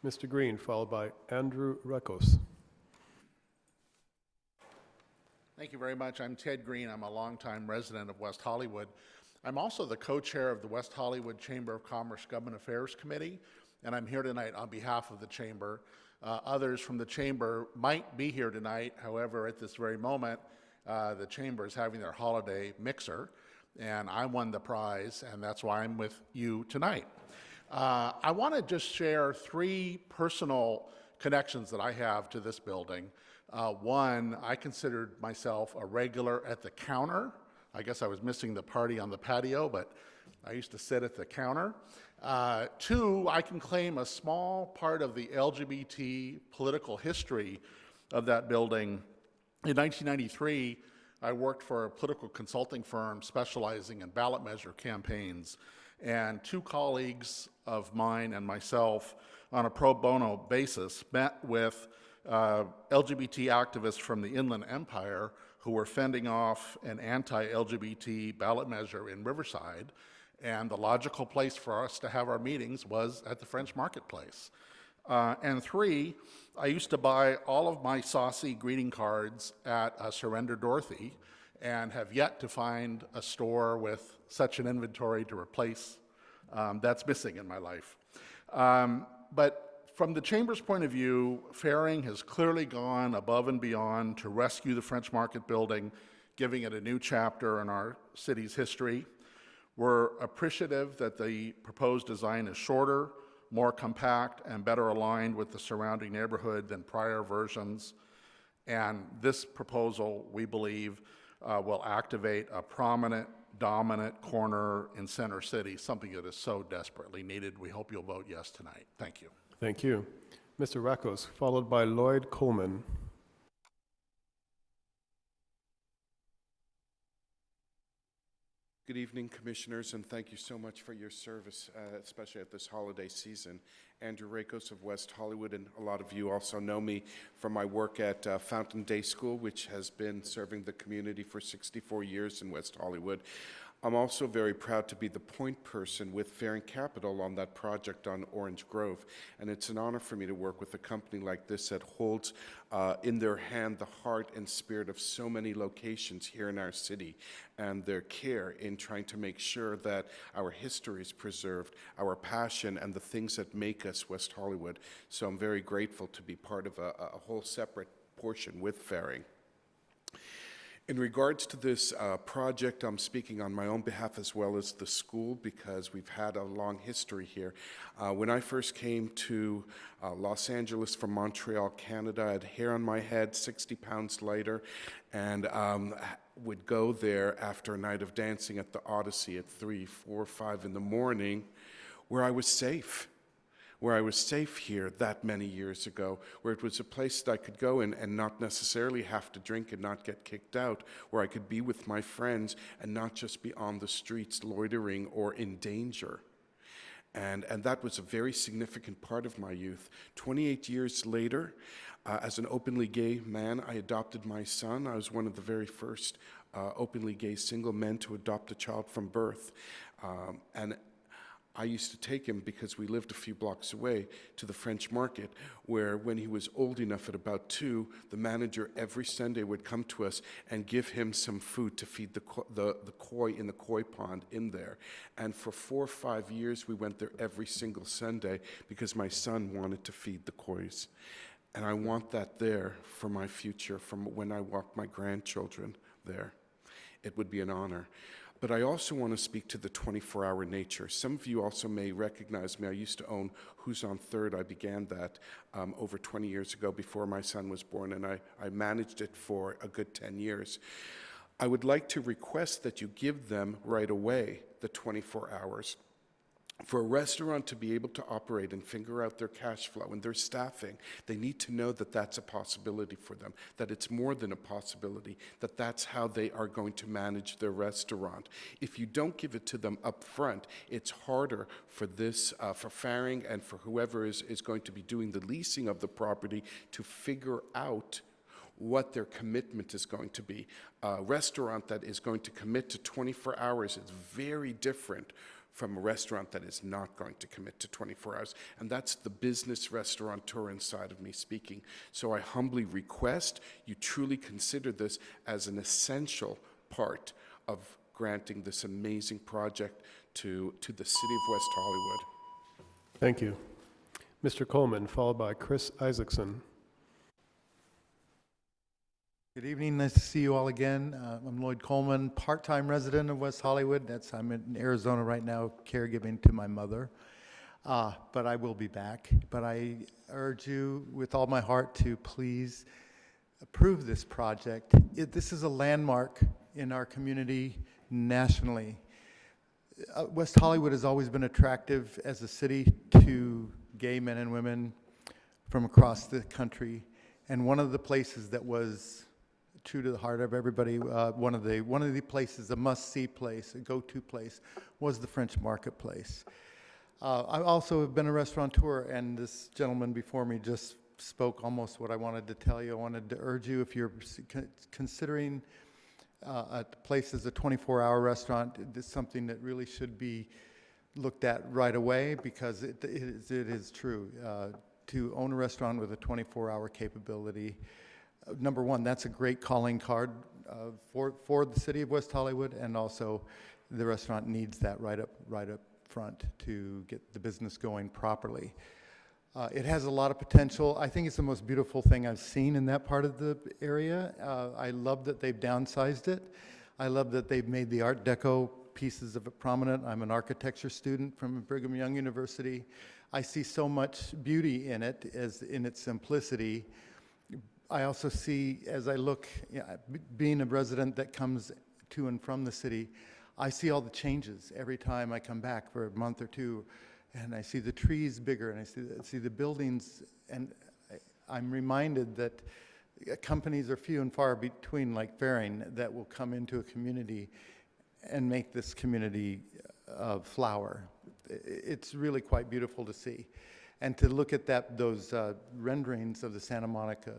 Mr. Green, followed by Andrew Rekos. Thank you very much. I'm Ted Green. I'm a longtime resident of West Hollywood. I'm also the co-chair of the West Hollywood Chamber of Commerce Government Affairs Committee, and I'm here tonight on behalf of the Chamber. Others from the Chamber might be here tonight. However, at this very moment, the Chamber is having their holiday mixer, and I won the prize, and that's why I'm with you tonight. I want to just share 3 personal connections that I have to this building. One, I considered myself a regular at the counter. I guess I was missing the party on the patio, but I used to sit at the counter. 2, I can claim a small part of the LGBT political history of that building. In 1993, I worked for a political consulting firm specializing in ballot measure campaigns, and 2 colleagues of mine and myself on a pro bono basis met with LGBT activists from the Inland Empire who were fending off an anti-LGBT ballot measure in Riverside, and the logical place for us to have our meetings was at the French Marketplace. And 3, I used to buy all of my saucy greeting cards at Surrender Dorothy, and have yet to find a store with such an inventory to replace that's missing in my life. But from the Chamber's point of view, Faring has clearly gone above and beyond to rescue the French Market building, giving it a new chapter in our city's history. We're appreciative that the proposed design is shorter, more compact, and better aligned with the surrounding neighborhood than prior versions. And this proposal, we believe, will activate a prominent, dominant corner in Center City, something that is so desperately needed. We hope you'll vote yes tonight. Thank you. Thank you. Mr. Rekos, followed by Lloyd Coleman. Good evening, Commissioners, and thank you so much for your service, especially at this holiday season. Andrew Rekos of West Hollywood, and a lot of you also know me from my work at Fountain Day School, which has been serving the community for 64 years in West Hollywood. I'm also very proud to be the point person with Faring Capital on that project on Orange Grove, and it's an honor for me to work with a company like this that holds in their hand the heart and spirit of so many locations here in our city, and their care in trying to make sure that our history is preserved, our passion, and the things that make us West Hollywood. So I'm very grateful to be part of a whole separate portion with Faring. In regards to this project, I'm speaking on my own behalf as well as the school because we've had a long history here. When I first came to Los Angeles from Montreal, Canada, I had hair on my head, 60 pounds lighter, and would go there after a night of dancing at the Odyssey at 3, 4, 5 in the morning, where I was safe. Where I was safe here that many years ago, where it was a place that I could go in and not necessarily have to drink and not get kicked out, where I could be with my friends and not just be on the streets loitering or in danger. And that was a very significant part of my youth. 28 years later, as an openly gay man, I adopted my son. I was one of the very first openly gay single men to adopt a child from birth. And I used to take him, because we lived a few blocks away, to the French Market, where when he was old enough at about 2, the manager every Sunday would come to us and give him some food to feed the koi in the koi pond in there. And for 4 or 5 years, we went there every single Sunday because my son wanted to feed the kois. And I want that there for my future, from when I walk my grandchildren there. It would be an honor. But I also want to speak to the 24-hour nature. Some of you also may recognize me. I used to own Who's on Third. I began that over 20 years ago before my son was born, and I managed it for a good 10 years. I would like to request that you give them right away the 24 hours. For a restaurant to be able to operate and figure out their cash flow and their staffing, they need to know that that's a possibility for them, that it's more than a possibility, that that's how they are going to manage their restaurant. If you don't give it to them up front, it's harder for this, for Faring and for whoever is going to be doing the leasing of the property to figure out what their commitment is going to be. A restaurant that is going to commit to 24 hours is very different from a restaurant that is not going to commit to 24 hours. And that's the business restaurateur inside of me speaking. So I humbly request you truly consider this as an essential part of granting this amazing project to the city of West Hollywood. Thank you. Mr. Coleman, followed by Chris Isaacson. Good evening. Nice to see you all again. I'm Lloyd Coleman, part-time resident of West Hollywood. I'm in Arizona right now, caregiving to my mother. But I will be back. But I urge you with all my heart to please approve this project. This is a landmark in our community nationally. West Hollywood has always been attractive as a city to gay men and women from across the country. And one of the places that was true to the heart of everybody, one of the places, a must-see place, a go-to place, was the French Marketplace. I also have been a restaurateur, and this gentleman before me just spoke almost what I wanted to tell you. I wanted to urge you, if you're considering a place as a 24-hour restaurant, it's something that really should be looked at right away, because it is true. To own a restaurant with a 24-hour capability, number one, that's a great calling card for the city of West Hollywood, and also the restaurant needs that right up front to get the business going properly. It has a lot of potential. I think it's the most beautiful thing I've seen in that part of the area. I love that they've downsized it. I love that they've made the Art Deco pieces of it prominent. I'm an architecture student from Brigham Young University. I see so much beauty in it, as in its simplicity. I also see, as I look, being a resident that comes to and from the city, I see all the changes every time I come back for a month or two, and I see the trees bigger, and I see the buildings, and I'm reminded that companies are few and far between, like Faring, that will come into a community and make this community flower. It's really quite beautiful to see. And to look at those renderings of the Santa Monica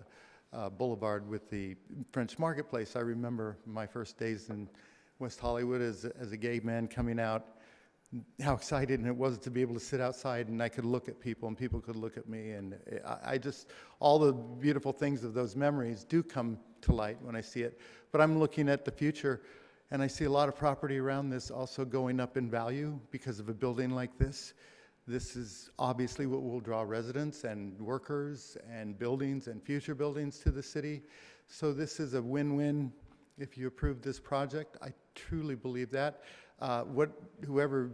Boulevard with the French Marketplace. I remember my first days in West Hollywood as a gay man coming out, how excited it was to be able to sit outside and I could look at people and people could look at me. And all the beautiful things of those memories do come to light when I see it. But I'm looking at the future, and I see a lot of property around this also going up in value because of a building like this. This is obviously what will draw residents and workers and buildings and future buildings to the city. So this is a win-win if you approve this project. I truly believe that. Whoever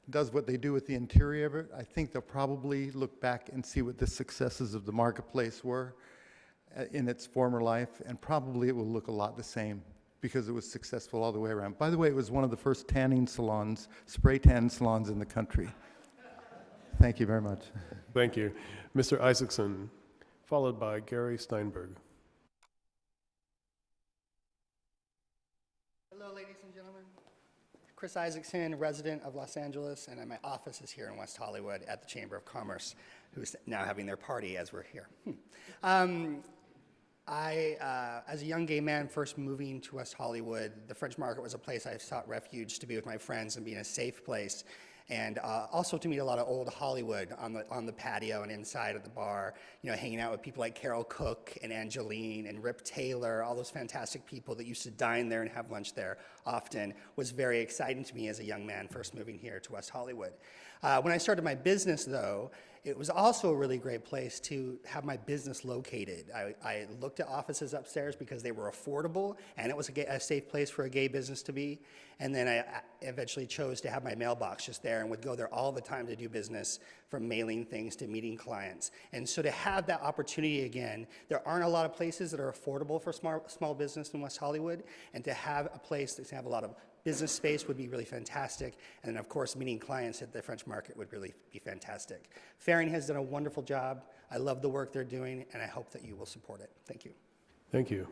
does what they do with the interior of it, I think they'll probably look back and see what the successes of the marketplace were in its former life, and probably it will look a lot the same because it was successful all the way around. By the way, it was one of the first tanning salons, spray tan salons in the country. Thank you very much. Thank you. Mr. Isaacson, followed by Gary Steinberg. Hello, ladies and gentlemen. Chris Isaacson, resident of Los Angeles, and my office is here in West Hollywood at the Chamber of Commerce, who's now having their party as we're here. As a young gay man first moving to West Hollywood, the French Market was a place I sought refuge to be with my friends and be in a safe place. And also to meet a lot of old Hollywood on the patio and inside of the bar, hanging out with people like Carol Cook and Angeline and Rip Taylor, all those fantastic people that used to dine there and have lunch there often, was very exciting to me as a young man first moving here to West Hollywood. When I started my business, though, It was also a really great place to have my business located. I looked at offices upstairs because they were affordable, and it was a safe place for a gay business to be. And then I eventually chose to have my mailbox just there and would go there all the time to do business, from mailing things to meeting clients. And so to have that opportunity again, there aren't a lot of places that are affordable for small business in West Hollywood, and to have a place that can have a lot of business space would be really fantastic. And then, of course, meeting clients at the French Market would really be fantastic. Faring has done a wonderful job. I love the work they're doing, and I hope that you will support it. Thank you. Thank you.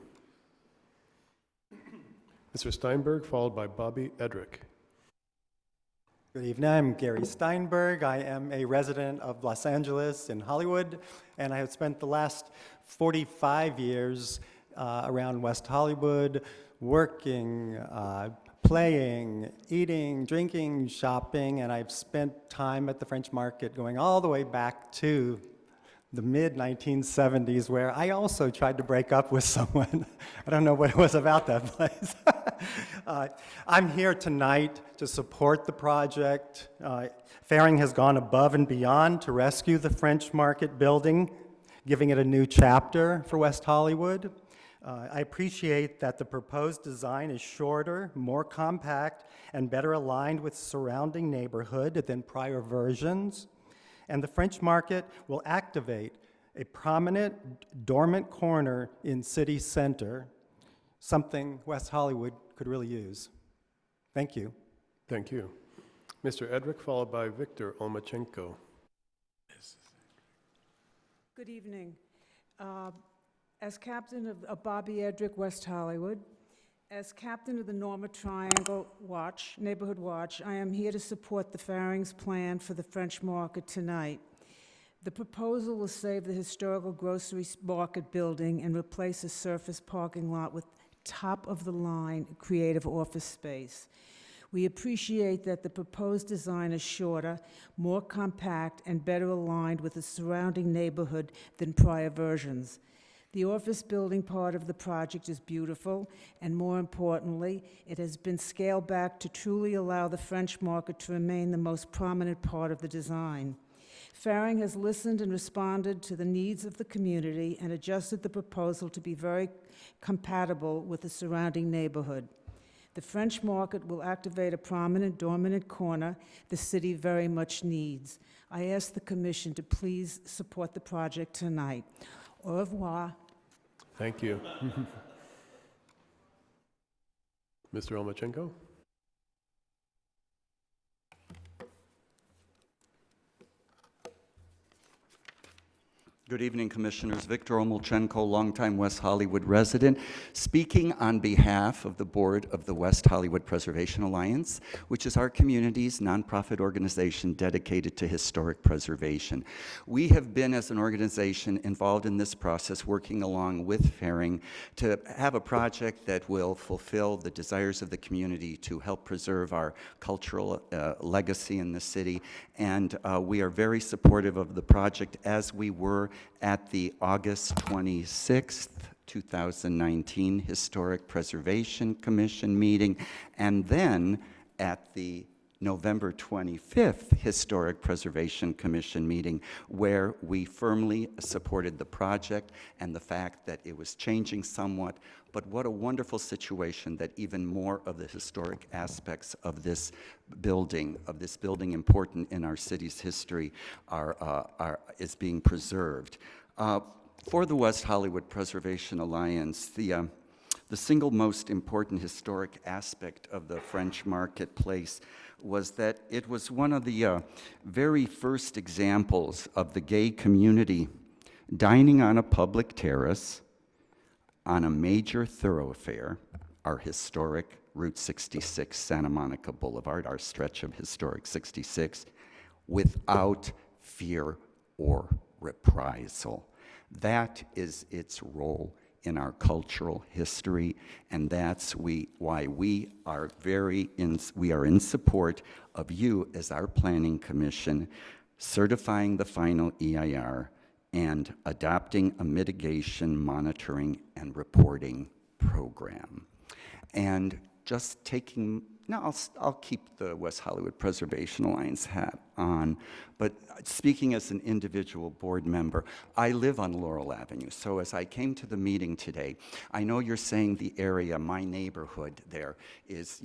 Mr. Steinberg, followed by Bobby Edrick. Good evening. I'm Gary Steinberg. I am a resident of Los Angeles in Hollywood, and I have spent the last 45 years around West Hollywood working, playing, eating, drinking, shopping, and I've spent time at the French Market going all the way back to the mid-1970s, where I also tried to break up with someone. I don't know what it was about that place. I'm here tonight to support the project. Faring has gone above and beyond to rescue the French Market building, giving it a new chapter for West Hollywood. I appreciate that the proposed design is shorter, more compact, and better aligned with surrounding neighborhood than prior versions. And the French Market will activate a prominent, dormant corner in city center, something West Hollywood could really use. Thank you. Thank you. Mr. Edrick, followed by Victor Omachenko. Good evening. As captain of Bobby Edrick, West Hollywood, as captain of the Norma Triangle Watch, Neighborhood Watch, I am here to support the Faring's plan for the French Market tonight. The proposal will save the historical grocery market building and replace a surface parking lot with top-of-the-line creative office space. We appreciate that the proposed design is shorter, more compact, and better aligned with the surrounding neighborhood than prior versions. The office building part of the project is beautiful, and more importantly, it has been scaled back to truly allow the French Market to remain the most prominent part of the design. Faring has listened and responded to the needs of the community and adjusted the proposal to be very compatible with the surrounding neighborhood. The French Market will activate a prominent, dominant corner the city very much needs. I ask the Commission to please support the project tonight. Au revoir. Thank you. Mr. Omachenko? Good evening, Commissioners. Victor Omolchenko, longtime West Hollywood resident, speaking on behalf of the board of the West Hollywood Preservation Alliance, which is our community's nonprofit organization dedicated to historic preservation. We have been, as an organization, involved in this process, working along with Faring to have a project that will fulfill the desires of the community to help preserve our cultural legacy in the city. And we are very supportive of the project, as we were at the August 26th, 2019 Historic Preservation Commission meeting, and then at the November 25th Historic Preservation Commission meeting, where we firmly supported the project and the fact that it was changing somewhat. But what a wonderful situation that even more of the historic aspects of this building important in our city's history, is being preserved. For the West Hollywood Preservation Alliance, the single most important historic aspect of the French Marketplace was that it was one of the very first examples of the gay community dining on a public terrace on a major thoroughfare, our historic Route 66, Santa Monica Boulevard, our stretch of historic 66, without fear or reprisal. That is its role in our cultural history, and that's why we are in support of you as our Planning Commission, certifying the final EIR and adopting a mitigation, monitoring, and reporting program. And just taking, no, I'll keep the West Hollywood Preservation Alliance hat on, but speaking as an individual board member, I live on Laurel Avenue, so as I came to the meeting today, I know you're saying the area, my neighborhood there is,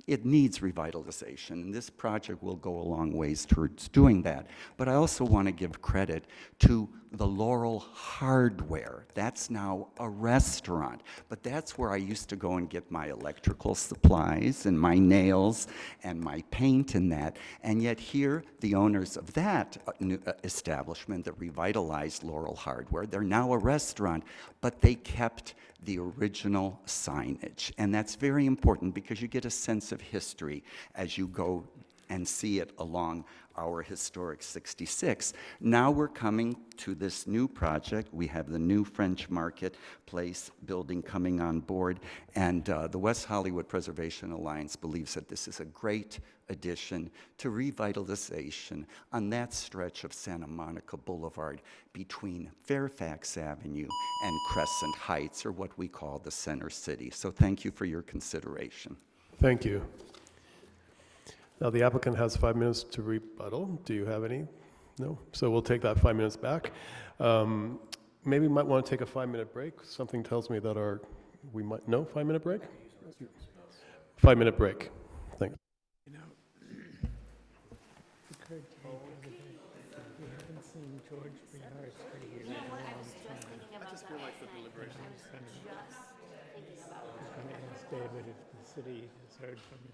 it needs revitalization, and this project will go a long ways towards doing that. But I also want to give credit to the Laurel Hardware. That's now a restaurant, but that's where I used to go and get my electrical supplies and my nails and my paint and that. And yet here, the owners of that new establishment that revitalized Laurel Hardware, they're now a restaurant, but they kept the original signage. And that's very important because you get a sense of history as you go and see it along our historic 66. Now we're coming to this new project. We have the new French Marketplace building coming on board, and the West Hollywood Preservation Alliance believes that this is a great addition to revitalization on that stretch of Santa Monica Boulevard between Fairfax Avenue and Crescent Heights, or what we call the Center City. So thank you for your consideration. Thank you. Now, the applicant has 5 minutes to rebuttal. Do you have any? No? So we'll take that 5 minutes back. Maybe we might want to take a 5-minute break. Something tells me that we might, no, 5-minute break? 5-minute break. Thanks. Occurred to me the other day, we haven't seen George Briar's for years. I just feel like the deliberation. I was going to ask David if the city has heard from you.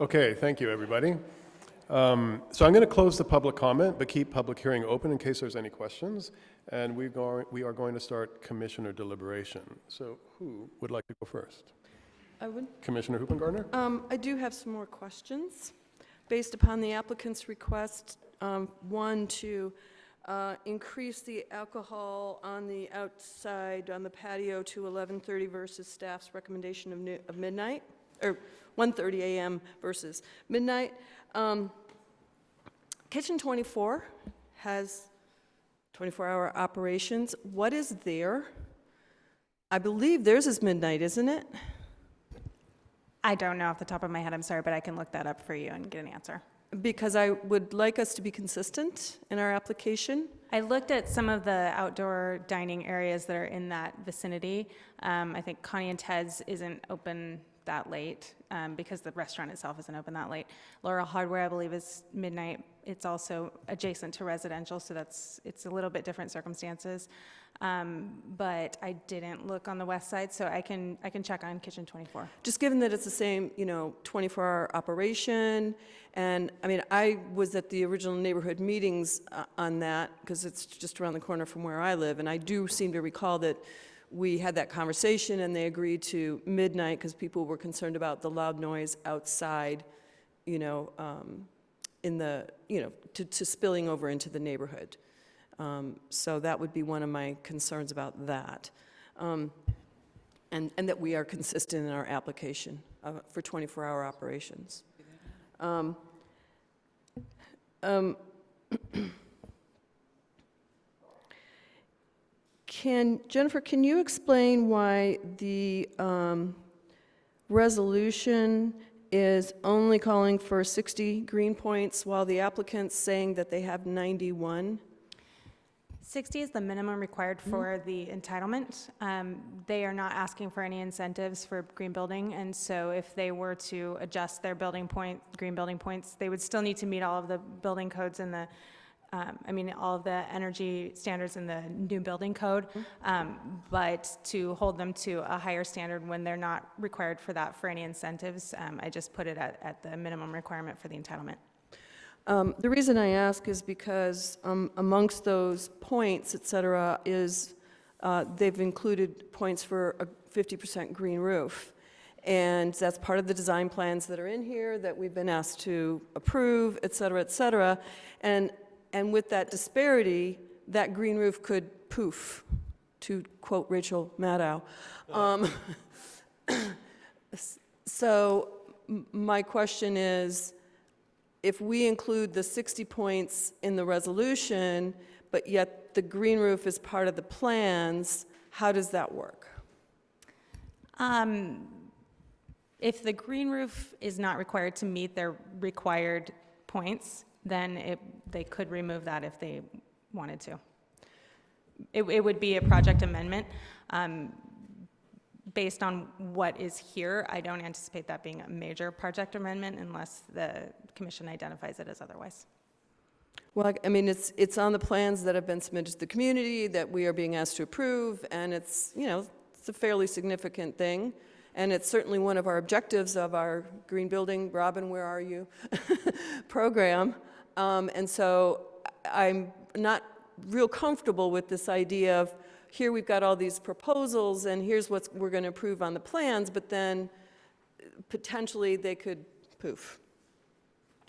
Okay, thank you, everybody. So I'm going to close the public comment, but keep public hearing open in case there's any questions. And we are going to start commissioner deliberation. So who would like to go first? I would. Commissioner Hoopengartner? I do have some more questions. Based upon the applicant's request, one, to increase the alcohol on the outside, on the patio to 11:30 versus staff's recommendation of midnight, or 1:30 a.m. versus midnight. Kitchen 24 has 24-hour operations. What is there? I believe theirs is midnight, isn't it? I don't know off the top of my head, I'm sorry, but I can look that up for you and get an answer. Because I would like us to be consistent in our application. I looked at some of the outdoor dining areas that are in that vicinity. I think Connie and Ted's isn't open that late because the restaurant itself isn't open that late. Laurel Hardware, I believe, is midnight. It's also adjacent to residential, so it's a little bit different circumstances. But I didn't look on the west side, so I can check on Kitchen 24. Just given that it's the same, 24-hour operation, and I mean, I was at the original neighborhood meetings on that because it's just around the corner from where I live, and I do seem to recall that we had that conversation and they agreed to midnight because people were concerned about the loud noise outside, in the, to spilling over into the neighborhood. So that would be one of my concerns about that. And that we are consistent in our application for 24-hour operations. Jennifer, can you explain why the resolution is only calling for 60 green points while the applicant's saying that they have 91? 60 is the minimum required for the entitlement. They are not asking for any incentives for green building, and so if they were to adjust their green building points, they would still need to meet all of the building codes and all of the energy standards in the new building code, but to hold them to a higher standard when they're not required for that for any incentives, I just put it at the minimum requirement for the entitlement. The reason I ask is because amongst those points, et cetera, is they've included points for a 50% green roof. And that's part of the design plans that are in here that we've been asked to approve, et cetera, et cetera. And with that disparity, that green roof could poof, to quote Rachel Maddow. So my question is, if we include the 60 points in the resolution, but yet the green roof is part of the plans, how does that work? If the green roof is not required to meet their required points, then they could remove that if they wanted to. It would be a project amendment. Based on what is here, I don't anticipate that being a major project amendment unless the commission identifies it as otherwise. Well, I mean, it's on the plans that have been submitted to the community that we are being asked to approve, and it's a fairly significant thing. And it's certainly one of our objectives of our Green Building, Robin, where are you, program. And so I'm not real comfortable with this idea of, here we've got all these proposals and here's what we're going to approve on the plans, but then potentially they could poof.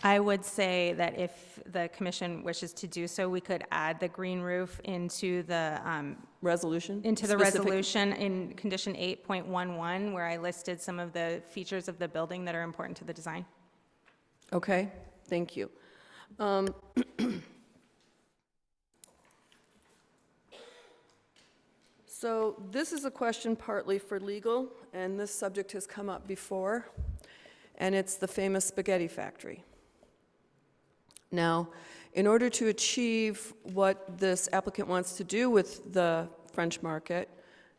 I would say that if the commission wishes to do so, we could add the green roof into the resolution. Into the resolution in condition 8.11, where I listed some of the features of the building that are important to the design. Okay, thank you. So this is a question partly for legal, and this subject has come up before, and it's the famous spaghetti factory. Now, in order to achieve what this applicant wants to do with the French Market,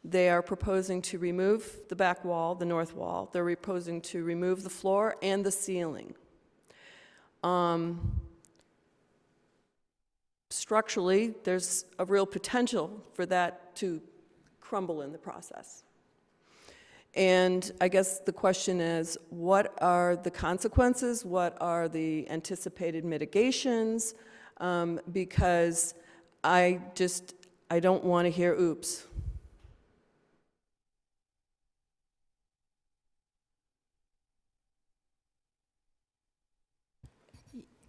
they are proposing to remove the back wall, the north wall. They're proposing to remove the floor and the ceiling. Structurally, there's a real potential for that to crumble in the process. And I guess the question is, what are the consequences? What are the anticipated mitigations? Because I don't want to hear oops.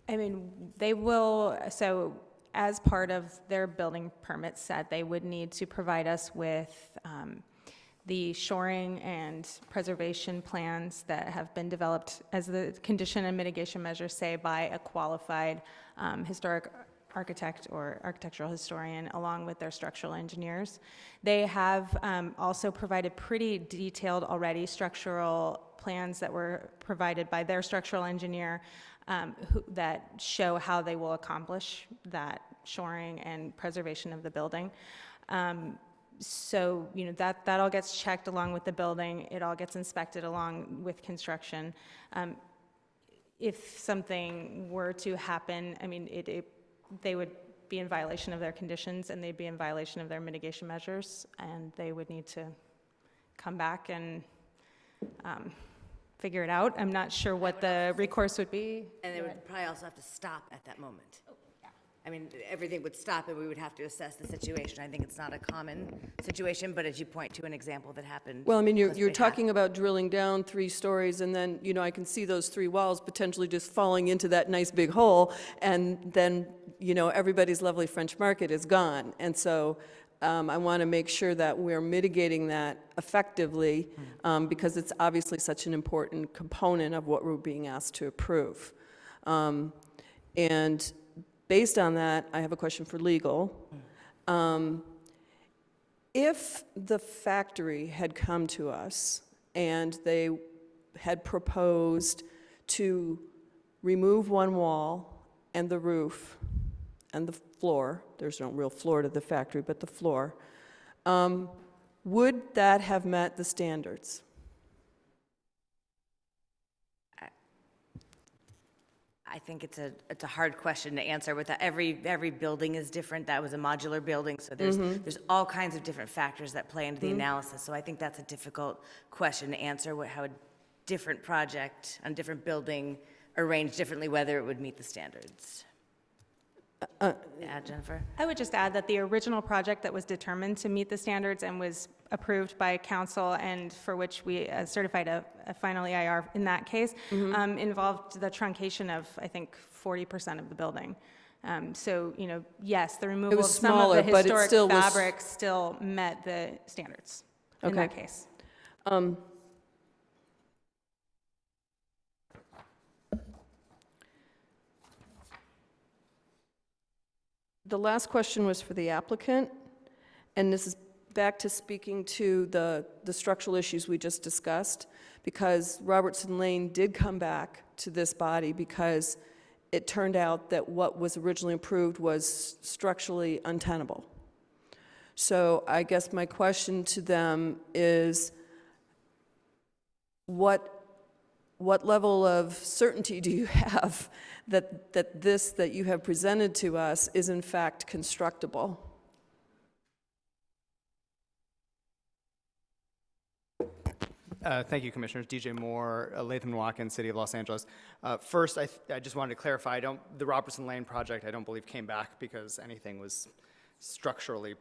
I mean, they will, so as part of their building permit set, they would need to provide us with the shoring and preservation plans that have been developed as the condition and mitigation measures say by a qualified historic architect or architectural historian along with their structural engineers. They have also provided pretty detailed already structural plans that were provided by their structural engineer that show how they will accomplish that shoring and preservation of the building. So, you know, that all gets checked along with the building. It all gets inspected along with construction. If something were to happen, I mean, they would be in violation of their conditions and they'd be in violation of their mitigation measures, and they would need to come back and figure it out. I'm not sure what the recourse would be. And they would probably also have to stop at that moment. I mean, everything would stop and we would have to assess the situation. I think it's not a common situation, but as you point to an example that happened. Well, I mean, you're close by talking about drilling down 3 stories, and then, you know, I can see those 3 walls potentially just falling into that nice big hole, and then, you know, everybody's lovely French market is gone. And so I want to make sure that we're mitigating that effectively, because it's obviously such an important component of what we're being asked to approve. And based on that, I have a question for legal. If the factory had come to us and they had proposed to remove one wall and the roof and the floor, there's no real floor to the factory, but the floor, would that have met the standards? I think it's a hard question to answer. With that, every building is different. That was a modular building, so there's all kinds of different factors that play into the analysis. So I think that's a difficult question to answer. How a different project on a different building arranged differently, whether it would meet the standards. Yeah, Jennifer. I would just add that the original project that was determined to meet the standards and was approved by council and for which we certified a final EIR in that case involved the truncation of, I think, 40% of the building. So, you know, yes, the removal of some smaller, of the but it historic still was- fabric still met the standards in that case. The last question was for the applicant, and this is back to speaking to the structural issues we just discussed, because Robertson Lane did come back to this body because it turned out that what was originally approved was structurally untenable. So I guess my question to them is, what level of certainty do you have that this that you have presented to us is in fact constructible? Thank you, Commissioners. DJ Moore, Latham & Watkins, City of Los Angeles. First, I just wanted to clarify, the Robertson Lane project, I don't believe came back because anything was structurally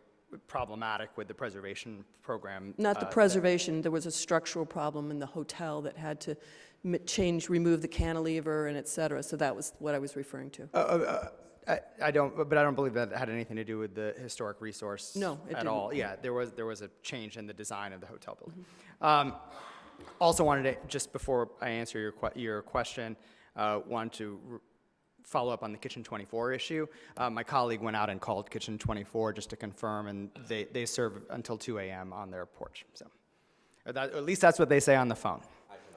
problematic with the preservation program. Not the preservation, there was a structural problem in the hotel that had to remove the cantilever and et cetera, so that was what I was referring to. I don't believe that had anything to do with the historic resource No, it at didn't. all. Yeah, there was a change in the design of the hotel building. Also wanted to, just before I answer your question, wanted to follow up on the Kitchen 24 issue. My colleague went out and called Kitchen 24 just to confirm, and they serve until 2 a.m. on their porch. So, at least that's what they say on the phone. I can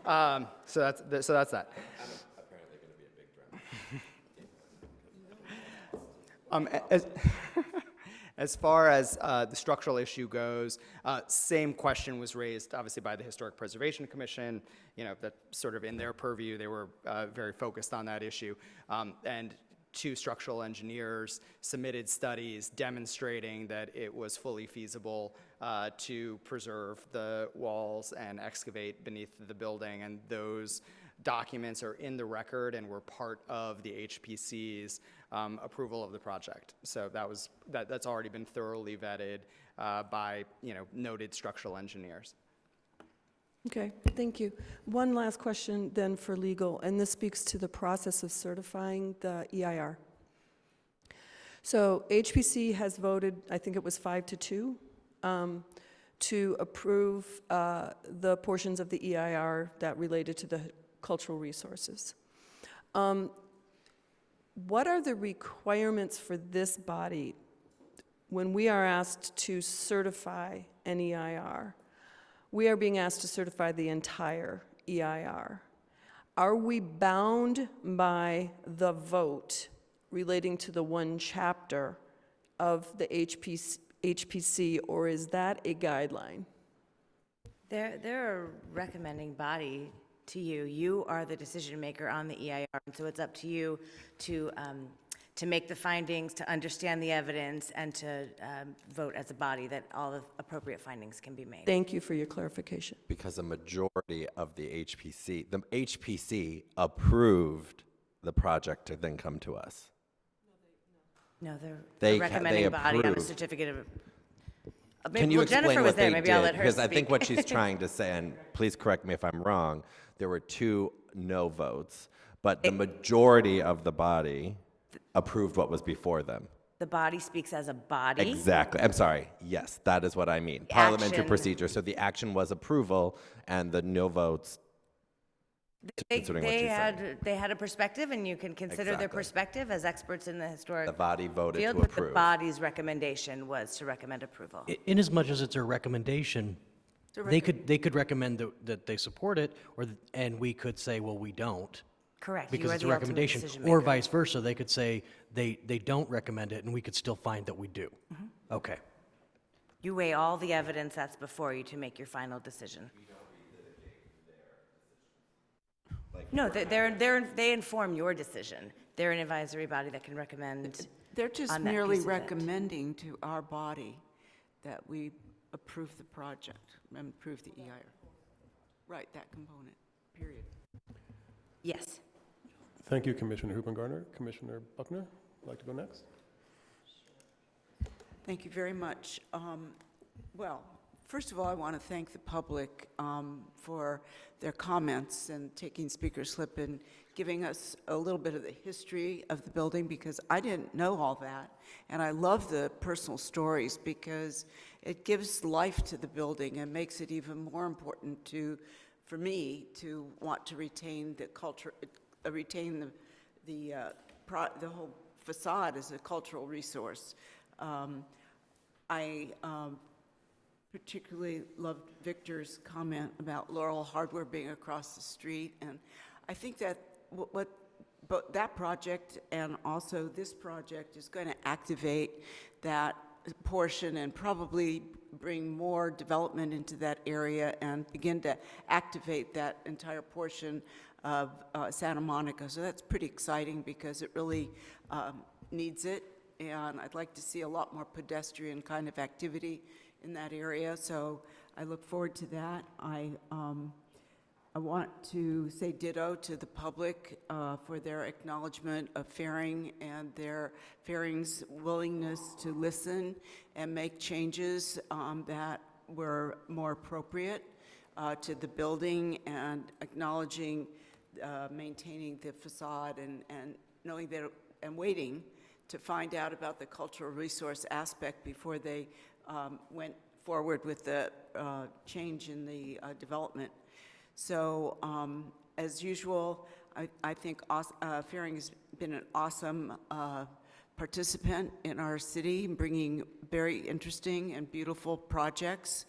also. So that's that. I'm apparently going to be a big drum. As far as the structural issue goes, same question was raised, obviously, by the Historic Preservation Commission. You know, that's sort of in their purview. They were very focused on that issue. And two structural engineers submitted studies demonstrating that it was fully feasible to preserve the walls and excavate beneath the building, and those documents are in the record and were part of the HPC's approval of the project. So that's already been thoroughly vetted by noted structural engineers. Okay, thank you. One last question then for legal, and this speaks to the process of certifying the EIR. So HPC has voted, I think it was 5-2, to approve the portions of the EIR that related to the cultural resources. What are the requirements for this body when we are asked to certify an EIR? We are being asked to certify the entire EIR. Are we bound by the vote relating to the one chapter of the HPC, or is that a guideline? They're a recommending body to you. You are the decision maker on the EIR, and so it's up to you to make the findings, to understand the evidence, and to vote as a body that all the appropriate findings can be made. Thank you for your clarification. Because a majority of the HPC approved the project to then come to us. No, they're They a recommending body on a approved. certificate of. Can you explain Jennifer was what there. they Maybe did? I'll let her Because I speak. think what she's trying to say, and please correct me if I'm wrong, there were 2 no votes, but the majority of the body approved what was before them. The body speaks as a body. Exactly. I'm sorry. Yes, that is what I mean. Parliamentary Action. procedure. So the action was approval, and the no votes. Considering what she's saying. They had a perspective, and you can consider their Exactly. perspective as experts in the historic The body voted field, to but the approve. body's recommendation was to recommend approval. Inasmuch as it's a recommendation, they could recommend that they support it, and we could say, well, we don't. Correct. You Because are it's a the ultimate recommendation. decision Or maker. vice versa, they could say they don't recommend it, and we could still find that we do. Okay. You weigh all the evidence that's before you to make your final decision. No, they inform your decision. They're an advisory body that can recommend. They're just on that merely piece of it. recommending to our body that we approve the project and approve the EIR. Right, that component, period. Yes. Thank you, Commissioner Hoopengarner. Commissioner Buckner, would like to go next? Thank you very much. Well, first of all, I want to thank the public for their comments and taking speaker slip and giving us a little bit of the history of the building, because I didn't know all that. And I love the personal stories because it gives life to the building and makes it even more important for me to want to retain the culture, retain the whole facade as a cultural resource. I particularly loved Victor's comment about Laurel Hardware being across the street, and I think that but that project and also this project is going to activate that portion and probably bring more development into that area and begin to activate that entire portion of Santa Monica. So that's pretty exciting because it really needs it, and I'd like to see a lot more pedestrian kind of activity in that area. So I look forward to that. I want to say ditto to the public for their acknowledgement of Fairing and their Fairing's willingness to listen and make changes that were more appropriate to the building, and acknowledging maintaining the facade and knowing that and waiting to find out about the cultural resource aspect before they went forward with the change in the development. So as usual, I think Fairing has been an awesome participant in our city, bringing very interesting and beautiful projects.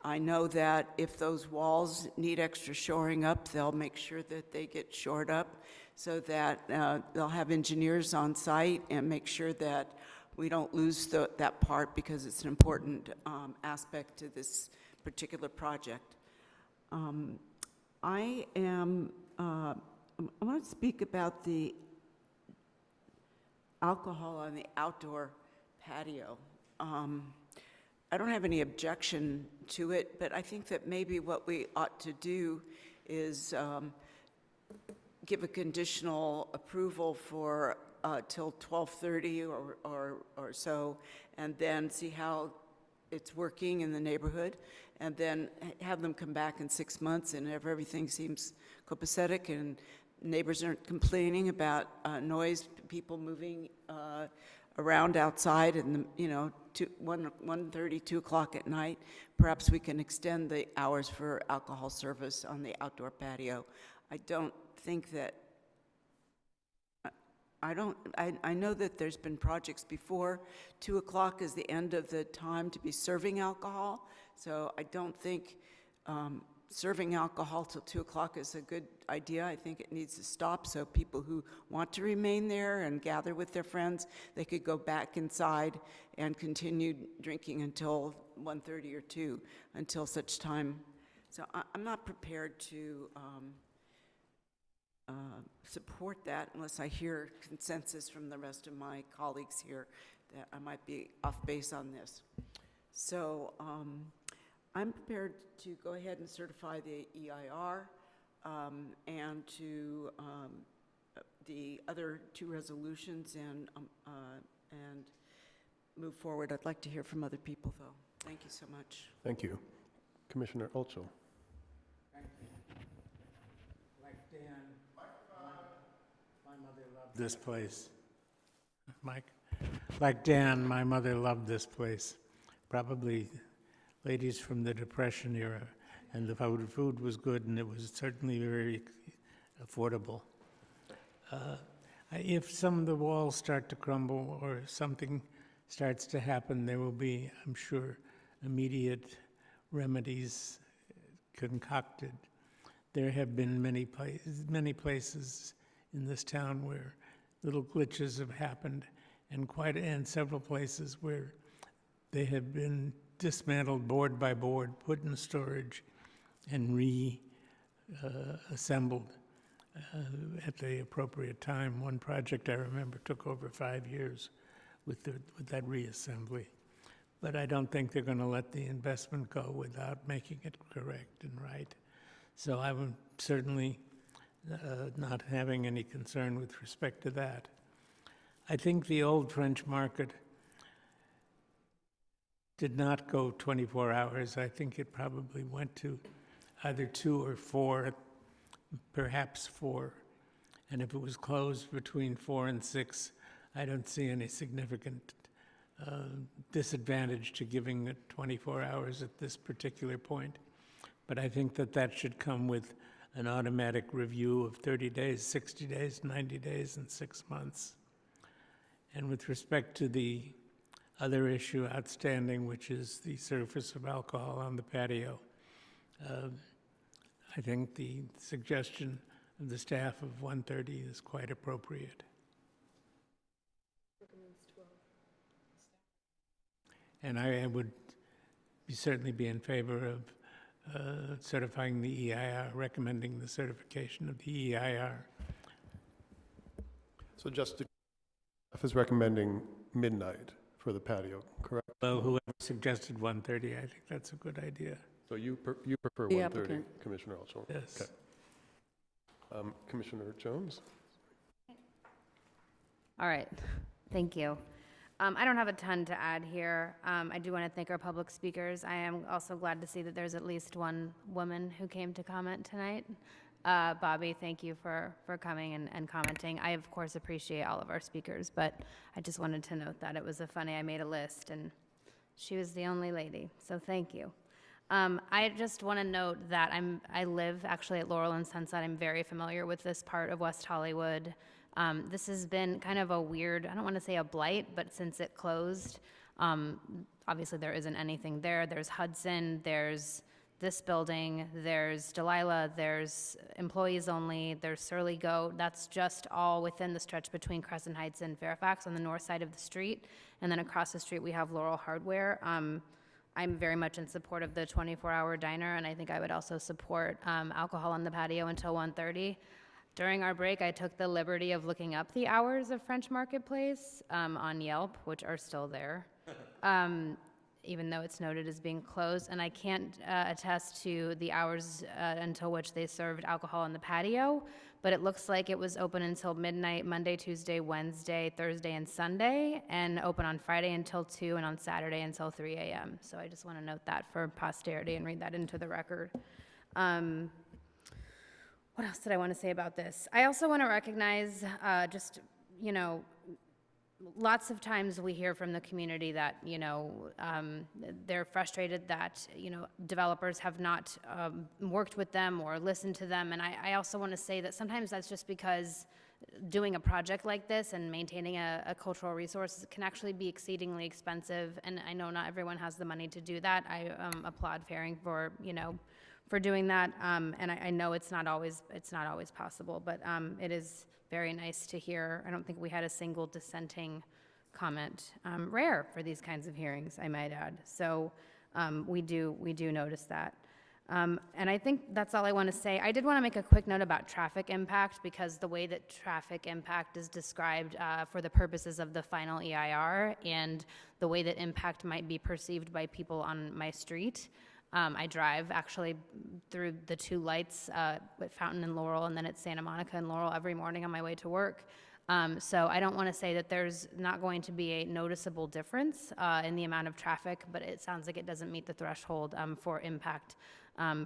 I know that if those walls need extra shoring up, they'll make sure that they get shored up so that they'll have engineers on site and make sure that we don't lose that part, because it's an important aspect to this particular project. I want to speak about the alcohol on the outdoor patio. I don't have any objection to it, but I think that maybe what we ought to do is give a conditional approval for till 12:30 or so, and then see how it's working in the neighborhood, and then have them come back in 6 months, and if everything seems copacetic and neighbors aren't complaining about noise, people moving around outside, and 1:30, 2 o'clock at night, perhaps we can extend the hours for alcohol service on the outdoor patio. I don't think that. I know that there's been projects before. 2 o'clock is the end of the time to be serving alcohol, so I don't think serving alcohol till 2 o'clock is a good idea. I think it needs to stop so people who want to remain there and gather with their friends, they could go back inside and continue drinking until 1:30 or 2, until such time. So I'm not prepared to support that unless I hear consensus from the rest of my colleagues here that I might be off base on this. So I'm prepared to go ahead and certify the EIR and to the other 2 resolutions and move forward. I'd like to hear from other people, though. Thank you so much. Thank you. Commissioner Olchel. This place. Mike? Like Dan, my mother loved this place. Probably ladies from the Depression era, and the food was good, and it was certainly very affordable. If some of the walls start to crumble or something starts to happen, there will be, I'm sure, immediate remedies concocted. There have been many places in this town where little glitches have happened, and several places where they have been dismantled board by board, put in storage, and reassembled at the appropriate time. One project I remember took over 5 years with that reassembly. But I don't think they're going to let the investment go without making it correct and right. So I would certainly not having any concern with respect to that. I think the old French Market did not go 24 hours. I think it probably went to either 2 or 4, perhaps 4. And if it was closed between 4 and 6, I don't see any significant disadvantage to giving it 24 hours at this particular point. But I think that should come with an automatic review of 30 days, 60 days, 90 days, and 6 months. And with respect to the other issue outstanding, which is the surface of alcohol on the patio, I think the suggestion of the staff of 1:30 is quite appropriate. And I would certainly be in favor of certifying the EIR, recommending the certification of the EIR. So just to, staff is recommending midnight for the patio, correct? Well, whoever suggested 1:30, I think that's a good idea. So you prefer The 1:30, applicant. Commissioner Olchel? Yes. Okay. Commissioner Jones? All right, thank you. I don't have a ton to add here. I do want to thank our public speakers. I am also glad to see that there's at least one woman who came to comment tonight. Bobby, thank you for coming and commenting. I, of course, appreciate all of our speakers, but I just wanted to note that it was I made a list, and she was the only lady, so thank you. I just want to note that I live actually at Laurel and Sunset. I'm very familiar with this part of West Hollywood. This has been kind of a weird, I don't want to say a blight, but since it closed, obviously there isn't anything there. There's Hudson, there's this building, there's Delilah, there's Employees Only, there's Surly Goat. That's just all within the stretch between Crescent Heights and Fairfax on the north side of the street. And then across the street we have Laurel Hardware. I'm very much in support of the 24-hour diner, and I think I would also support alcohol on the patio until 1:30. During our break, I took the liberty of looking up the hours of French Marketplace on Yelp, which are still there, even though it's noted as being closed. And I can't attest to the hours until which they served alcohol on the patio, but it looks like it was open until midnight, Monday, Tuesday, Wednesday, Thursday, and Sunday, and open on Friday until 2 and on Saturday until 3 a.m. So I just want to note that for posterity and read that into the record. What else did I want to say about this? I also want to recognize just, you know, lots of times we hear from the community that, you know, they're frustrated that, you know, developers have not worked with them or listened to them. And I also want to say that sometimes that's just because doing a project like this and maintaining a cultural resource can actually be exceedingly expensive. And I know not everyone has the money to do that. I applaud Faring for, you know, for doing that. And I know it's not always possible, but it is very nice to hear. I don't think we had a single dissenting comment. Rare for these kinds of hearings, I might add. So we do notice that. And I think that's all I want to say. I did want to make a quick note about traffic impact, because the way that traffic impact is described for the purposes of the final EIR and the way that impact might be perceived by people on my street. I drive actually through the two lights at Fountain and Laurel, and then at Santa Monica and Laurel every morning on my way to work. So I don't want to say that there's not going to be a noticeable difference in the amount of traffic, but it sounds like it doesn't meet the threshold for impact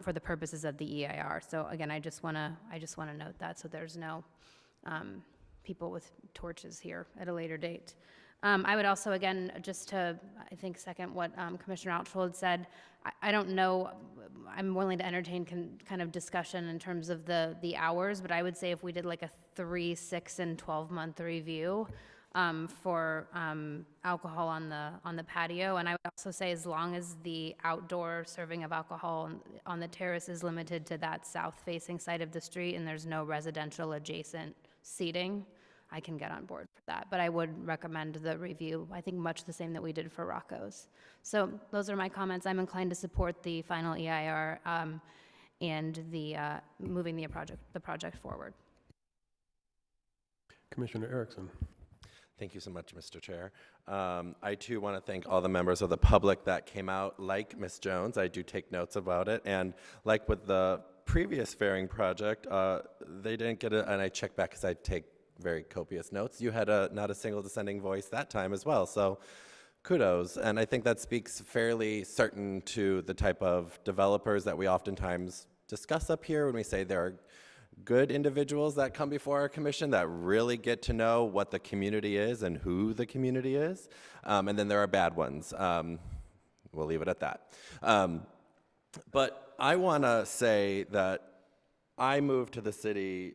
for the purposes of the EIR. So again, I just want to note that, so there's no people with torches here at a later date. I would also, again, just to, I think, second what Commissioner Altschul said, I don't know, I'm willing to entertain kind of discussion in terms of the hours, but I would say if we did like a 3, 6, and 12-month review for alcohol on the patio, and I would also say as long as the outdoor serving of alcohol on the terrace is limited to that south-facing side of the street and there's no residential adjacent seating, I can get on board for that. But I would recommend the review, I think much the same that we did for Rocco's. So those are my comments. I'm inclined to support the final EIR and the moving the project forward. Commissioner Erickson. Thank you so much, Mr. Chair. I too want to thank all the members of the public that came out. Like Ms. Jones, I do take notes about it. And like with the previous fairing project, they didn't get it, and I checked back because I take very copious notes. You had not a single dissenting voice that time as well, so kudos. And I think that speaks fairly certain to the type of developers that we oftentimes discuss up here when we say there are good individuals that come before our commission that really get to know what the community is and who the community is, and then there are bad ones. We'll leave it at that. But I want to say that I moved to the city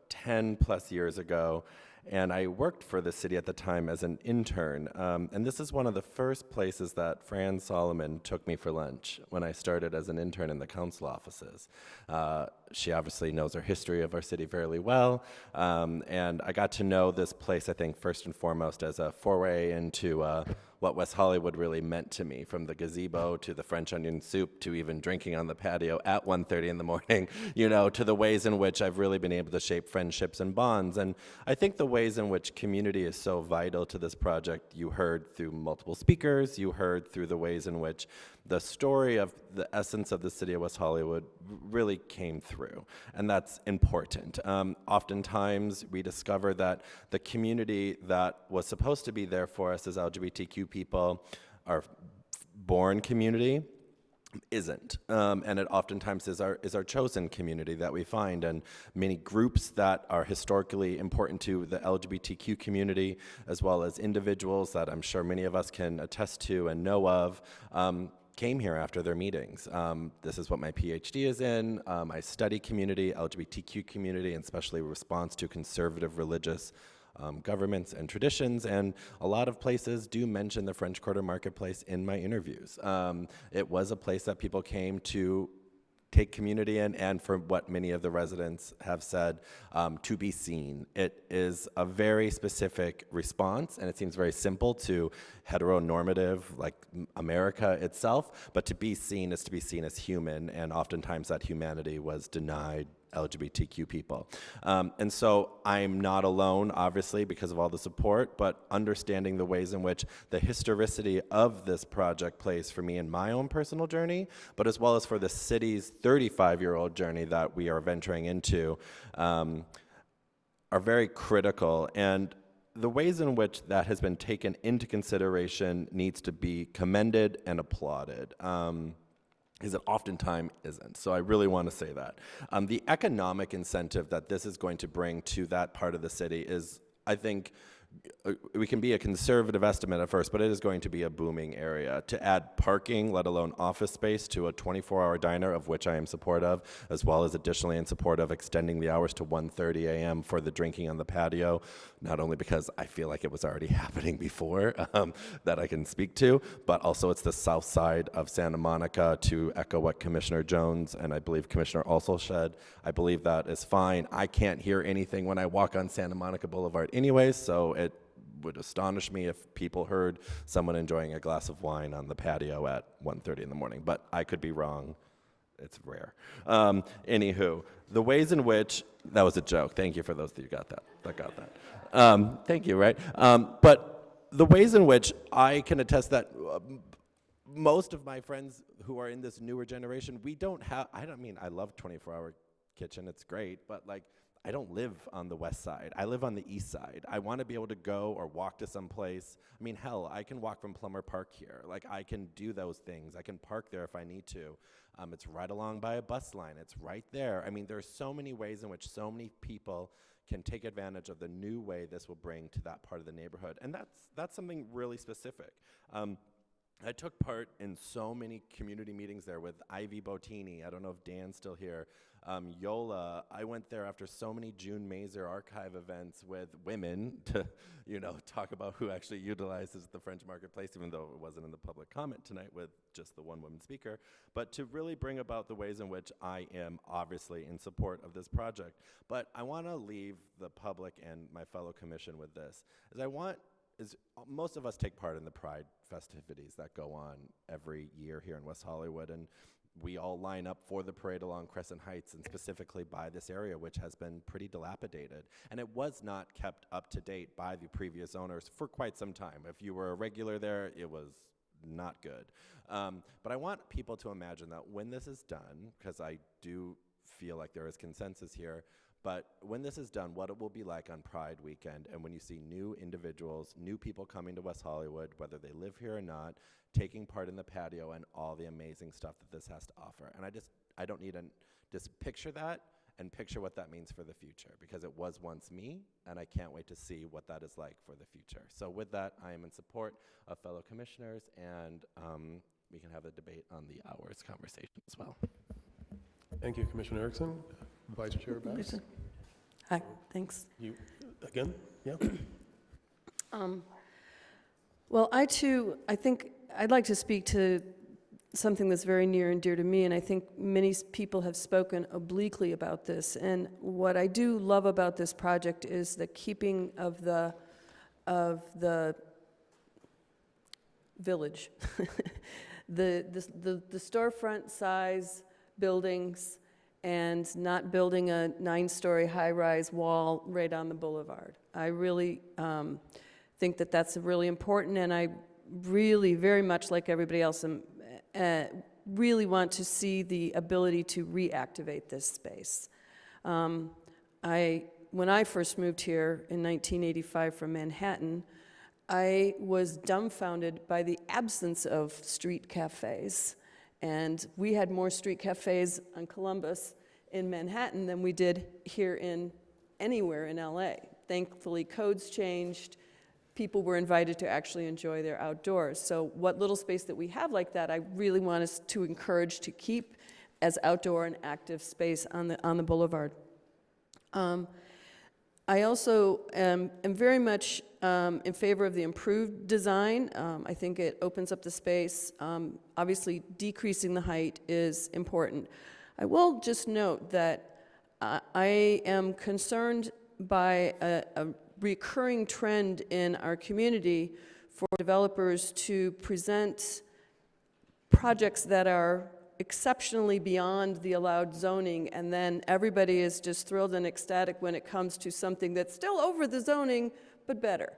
10 plus years ago, and I worked for the city at the time as an intern. And this is one of the first places that Fran Solomon took me for lunch when I started as an intern in the council offices. She obviously knows our history of our city fairly well, and I got to know this place, I think, first and foremost as a foray into what West Hollywood really meant to me, from the gazebo to the French onion soup to even drinking on the patio at 1:30 in the morning, you know, to the ways in which I've really been able to shape friendships and bonds. And I think the ways in which community is so vital to this project, you heard through multiple speakers, you heard through the ways in which the story of the essence of the city of West Hollywood really came through, and that's important. Oftentimes, we discover that the community that was supposed to be there for us as LGBTQ people, our born community, isn't, and it oftentimes is our chosen community that we find, and many groups that are historically important to the LGBTQ community, as well as individuals that I'm sure many of us can attest to and know of, came here after their meetings. This is what my PhD is in. I study community, LGBTQ community, and especially response to conservative religious governments and traditions, and a lot of places do mention the French Quarter Marketplace in my interviews. It was a place that people came to take community in, and for what many of the residents have said, to be seen. It is a very specific response, and it seems very simple to heteronormative, like America itself, but to be seen is to be seen as human, and oftentimes that humanity was denied LGBTQ people. And so I'm not alone, obviously, because of all the support, but understanding the ways in which the historicity of this project plays for me in my own personal journey, but as well as for the city's 35-year-old journey that we are venturing into, are very critical. And the ways in which that has been taken into consideration needs to be commended and applauded. Is it oftentimes isn't. So I really want to say that. The economic incentive that this is going to bring to that part of the city is, I think, we can be a conservative estimate at first, but it is going to be a booming area. To add parking, let alone office space, to a 24-hour diner, of which I am supportive, as well as additionally in support of extending the hours to 1:30 a.m. for the drinking on the patio, not only because I feel like it was already happening before that I can speak to, but also it's the south side of Santa Monica, to echo what Commissioner Jones and I believe Commissioner also said. I believe that is fine. I can't hear anything when I walk on Santa Monica Boulevard anyways, so it would astonish me if people heard someone enjoying a glass of wine on the patio at 1:30 in the morning, but I could be wrong. It's rare. Anywho, the ways in which, that was a joke. Thank you for those that you got that. Thank you, right? But the ways in which I can attest that most of my friends who are in this newer generation, we don't have, I love 24-hour kitchen, it's great, but like, I don't live on the west side. I live on the east side. I want to be able to go or walk to some place. I mean, hell, I can walk from Plummer Park here. Like, I can do those things. I can park there if I need to. It's right along by a bus line. It's right there. I mean, there's so many ways in which so many people can take advantage of the new way this will bring to that part of the neighborhood. And that's something really specific. I took part in so many community meetings there with Ivy Bottini. I don't know if Dan's still here. Yola. I went there after so many June Mazer archive events with women to, talk about who actually utilizes the French Marketplace, even though it wasn't in the public comment tonight with just the one woman speaker, but to really bring about the ways in which I am obviously in support of this project. But I want to leave the public and my fellow commission with this, is most of us take part in the Pride festivities that go on every year here in West Hollywood, and we all line up for the parade along Crescent Heights and specifically by this area, which has been pretty dilapidated. And it was not kept up to date by the previous owners for quite some time. If you were a regular there, it was not good. But I want people to imagine that when this is done, because I do feel like there is consensus here, but when this is done, what it will be like on Pride weekend, and when you see new individuals, new people coming to West Hollywood, whether they live here or not, taking part in the patio and all the amazing stuff that this has to offer. And I don't need to just picture that and picture what that means for the future, because it was once me, and I can't wait to see what that is like for the future. So with that, I am in support of fellow commissioners, and we can have a debate on the hours conversation as well. Thank you, Commissioner Erickson. Vice Chair Bass. Hi, thanks. You, again? Yeah. Well, I think I'd like to speak to something that's very near and dear to me, and I think many people have spoken obliquely about this. And what I do love about this project is the keeping of the village, the storefront size buildings, and not building a 9-story high-rise wall right on the boulevard. I really think that that's really important, and I really, very much like everybody else, really want to see the ability to reactivate this space. When I first moved here in 1985 from Manhattan, I was dumbfounded by the absence of street cafes. And we had more street cafes on Columbus in Manhattan than we did here in anywhere in LA. Thankfully, codes changed. People were invited to actually enjoy their outdoors. So what little space that we have like that, I really want us to encourage to keep as outdoor and active space on the boulevard. I also am very much in favor of the improved design. I think it opens up the space. Obviously, decreasing the height is important. I will just note that I am concerned by a recurring trend in our community for developers to present projects that are exceptionally beyond the allowed zoning, and then everybody is just thrilled and ecstatic when it comes to something that's still over the zoning, but better.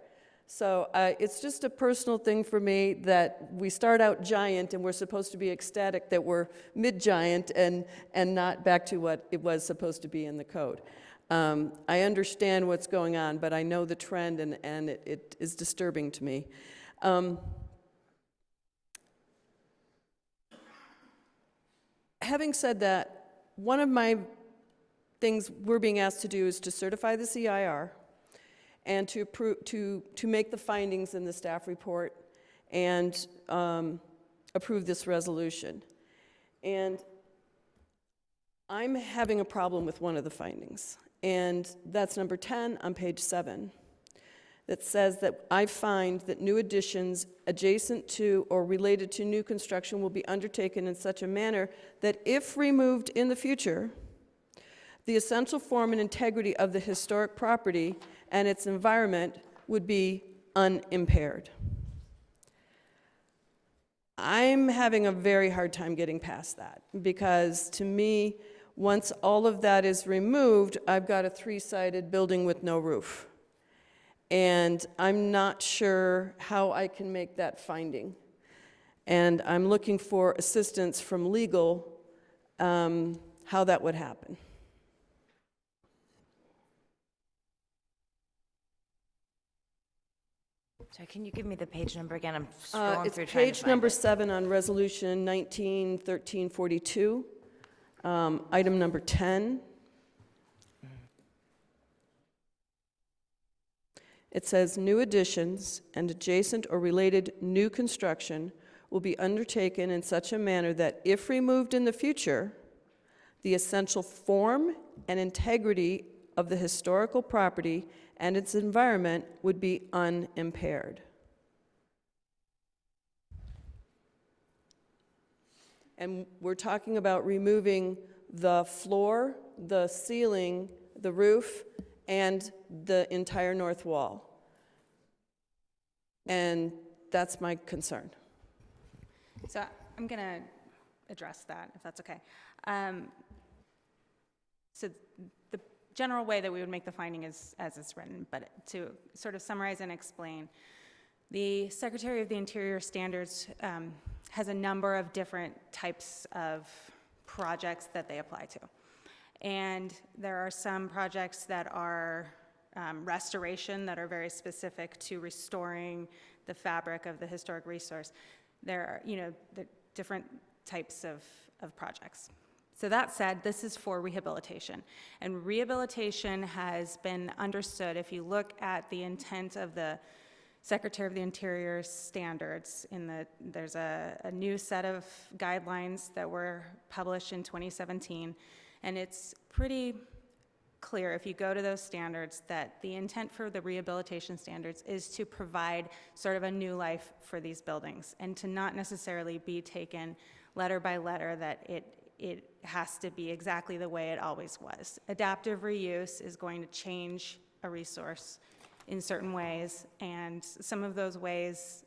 So it's just a personal thing for me that we start out giant and we're supposed to be ecstatic that we're mid-giant and not back to what it was supposed to be in the code. I understand what's going on, but I know the trend, and it is disturbing to me. Having said that, one of my things we're being asked to do is to certify the CIR and to make the findings in the staff report and approve this resolution. And I'm having a problem with one of the findings, and that's number 10 on page 7. That says that I find that new additions adjacent to or related to new construction will be undertaken in such a manner that if removed in the future, the essential form and integrity of the historic property and its environment would be unimpaired. I'm having a very hard time getting past that, because to me, once all of that is removed, I've got a 3-sided building with no roof. And I'm not sure how I can make that finding. And I'm looking for assistance from legal, how that would happen. Sorry, can you give me the page number again? I'm scrolling It's through trying to page find number it. 7 on Resolution 191342, item number 10. It says, new additions and adjacent or related new construction will be undertaken in such a manner that if removed in the future, the essential form and integrity of the historical property and its environment would be unimpaired. And we're talking about removing the floor, the ceiling, the roof, and the entire north wall. And that's my concern. So I'm going to address that, if that's okay. So the general way that we would make the finding is as it's written, but to sort of summarize and explain, the Secretary of the Interior Standards has a number of different types of projects that they apply to. And there are some projects that are restoration, that are very specific to restoring the fabric of the historic resource. There are, the different types of projects. So that said, this is for rehabilitation. And rehabilitation has been understood, if you look at the intent of the Secretary of the Interior standards, there's a new set of guidelines that were published in 2017, and it's pretty clear, if you go to those standards, that the intent for the rehabilitation standards is to provide sort of a new life for these buildings, and to not necessarily be taken letter by letter that it has to be exactly the way it always was. Adaptive reuse is going to change a resource in certain ways, and some of those ways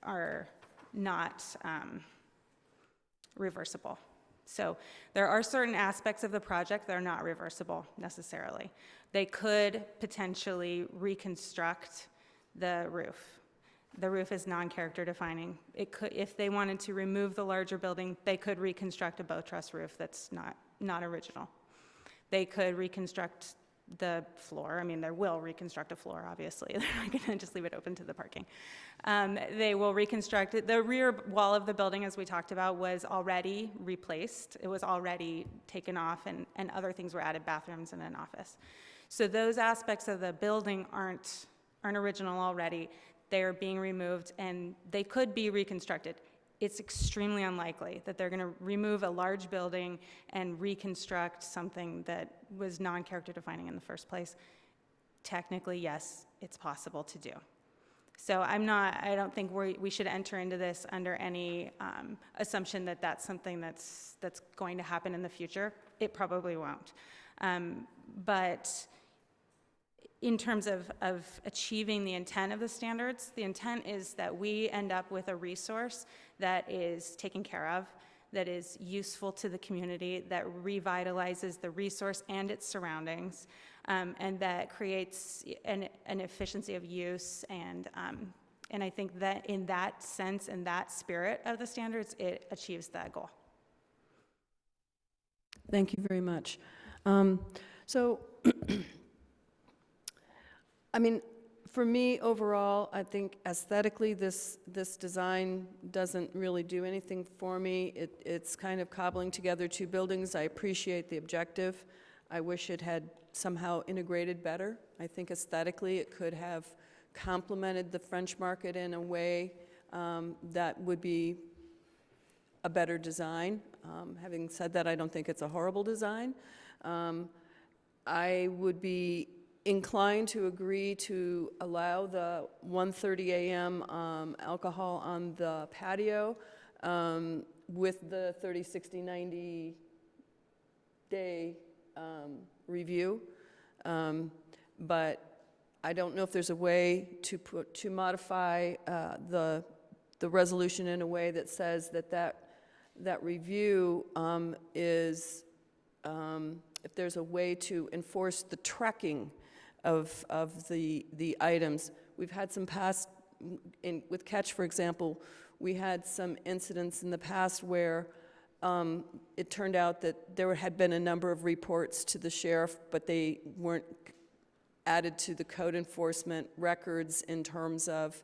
are not reversible. So there are certain aspects of the project that are not reversible necessarily. They could potentially reconstruct the roof. The roof is non-character defining. It could, if they wanted to remove the larger building, they could reconstruct a bow truss roof that's not original. They could reconstruct the floor. I mean, they will reconstruct a floor, obviously. They're not going to just leave it open to the parking. They will reconstruct it. The rear wall of the building, as we talked about, was already replaced. It was already taken off, and other things were added, bathrooms and an office. So those aspects of the building aren't original already. They're being removed, and they could be reconstructed. It's extremely unlikely that they're going to remove a large building and reconstruct something that was non-character defining in the first place. Technically, yes, it's possible to do. So I don't think we should enter into this under any assumption that that's something that's going to happen in the future. It probably won't. But in terms of achieving the intent of the standards, the intent is that we end up with a resource that is taken care of, that is useful to the community, that revitalizes the resource and its surroundings, and that creates an efficiency of use. And I think that in that sense, in that spirit of the standards, it achieves that goal. Thank you very much. So, I mean, for me, overall, I think aesthetically, this design doesn't really do anything for me. It's kind of cobbling together two buildings. I appreciate the objective. I wish it had somehow integrated better. I think aesthetically, it could have complemented the French Market in a way that would be a better design. Having said that, I don't think it's a horrible design. I would be inclined to agree to allow the 1:30 a.m. Alcohol on the patio with the 30, 60, 90 day review. But I don't know if there's a way to modify the resolution in a way that says that review is, if there's a way to enforce the tracking of the items. We've had some past, with Catch, for example, we had some incidents in the past where it turned out that there had been a number of reports to the sheriff, but they weren't added to the code enforcement records in terms of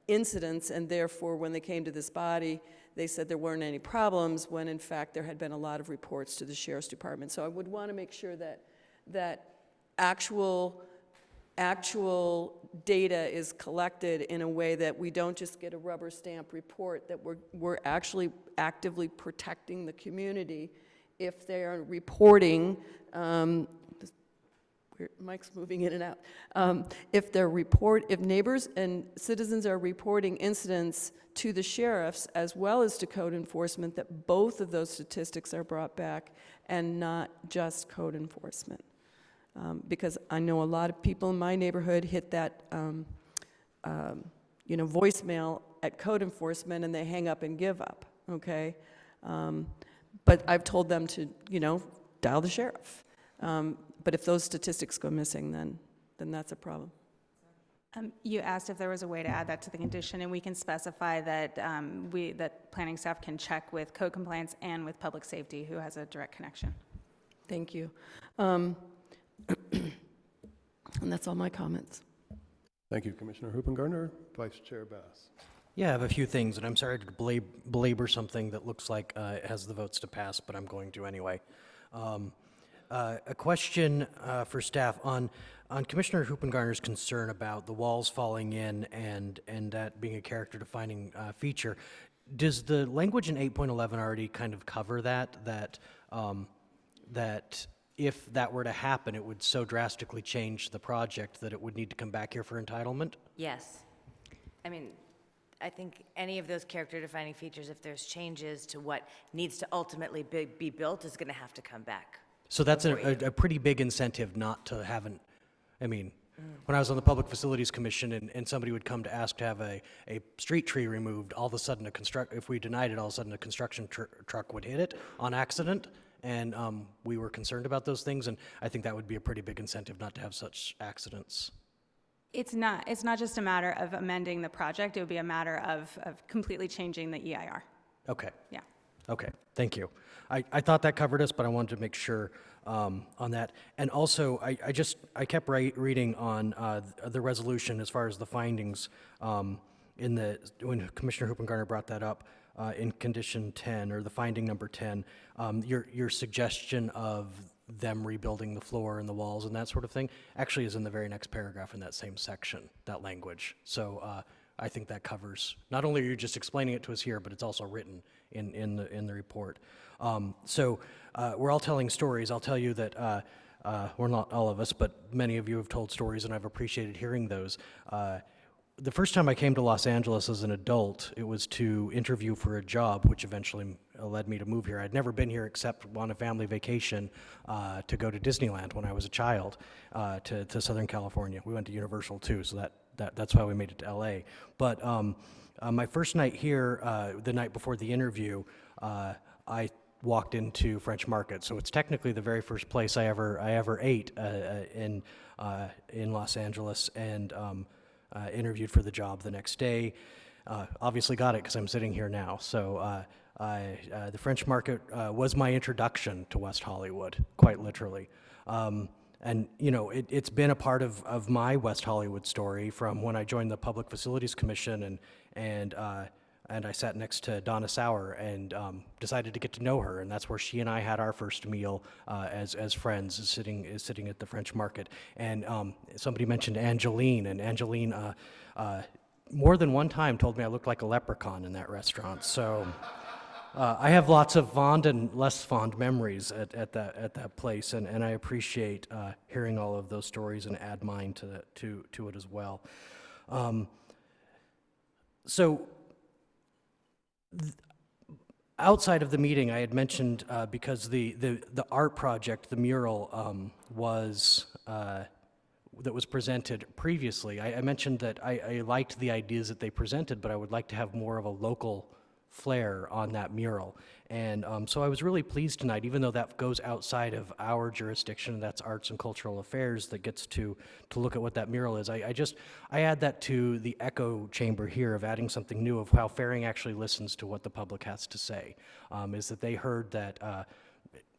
incidents, and therefore when they came to this body, they said there weren't any problems, when in fact there had been a lot of reports to the Sheriff's Department. So I would want to make sure that actual data is collected in a way that we don't just get a rubber stamp report, that we're actually actively protecting the community if they are reporting, Mike's moving in and out. If neighbors and citizens are reporting incidents to the sheriffs as well as to code enforcement, that both of those statistics are brought back and not just code enforcement. Because I know a lot of people in my neighborhood hit that voicemail at code enforcement and they hang up and give up, okay? But I've told them to, dial the sheriff. But if those statistics go missing, then that's a problem. You asked if there was a way to add that to the condition, and we can specify that that planning staff can check with code compliance and with public safety, who has a direct connection. Thank you. And that's all my comments. Thank you, Commissioner Hoopengartner. Vice Chair Bass. Yeah, I have a few things, and I'm sorry to belabor something that looks like it has the votes to pass, but I'm going to anyway. A question for staff on Commissioner Hoopengartner's concern about the walls falling in and that being a character-defining feature. Does the language in 8.11 already kind of cover that if that were to happen, it would so drastically change the project that it would need to come back here for entitlement? Yes. I mean, I think any of those character-defining features, if there's changes to what needs to ultimately be built, is going to have to come back. So that's a pretty big incentive not to have when I was on the Public Facilities Commission and somebody would come to ask to have a street tree removed, all of a sudden if we denied it, all of a sudden a construction truck would hit it on accident, and we were concerned about those things, and I think that would be a pretty big incentive not to have such accidents. It's not just a matter of amending the project, it would be a matter of completely changing the EIR. Okay. Yeah. Okay, thank you. I thought that covered us, but I wanted to make sure on that. And also, I kept reading on the resolution as far as the findings when Commissioner Hoopengartner brought that up in condition 10, or the finding number 10, your suggestion of them rebuilding the floor and the walls and that sort of thing actually is in the very next paragraph in that same section, that language. So I think that covers, not only are you just explaining it to us here, but it's also written in the report. So we're all telling stories. I'll tell you that, well, not all of us, but many of you have told stories, and I've appreciated hearing those. The first time I came to Los Angeles as an adult, it was to interview for a job, which eventually led me to move here. I'd never been here except on a family vacation to go to Disneyland when I was a child, to Southern California. We went to Universal too, so that that's why we made it to LA. But my first night here, the night before the interview, I walked into French Market. So it's technically the very first place I ever ate in Los Angeles, and interviewed for the job the next day. Obviously got it because I'm sitting here now. So the French Market was my introduction to West Hollywood, quite literally. And, you know, it's been a part of my West Hollywood story from when I joined the Public Facilities Commission, and I sat next to Donna Sauer and decided to get to know her, and that's where she and I had our first meal as friends, is sitting at the French Market. And somebody mentioned Angeline, and Angeline more than one time told me I looked like a leprechaun in that restaurant. So I have lots of fond and less fond memories at that place, and I appreciate hearing all of those stories and add mine to it as well. Outside of the meeting, I had mentioned because the art project, the mural, that was presented previously. I mentioned that I liked the ideas that they presented, but I would like to have more of a local flair on that mural. And so I was really pleased tonight, even though that goes outside of our jurisdiction, that's Arts and Cultural Affairs that gets to look at what that mural is. I add that to the echo chamber here of adding something new of how Fairing actually listens to what the public has to say, is that they heard that,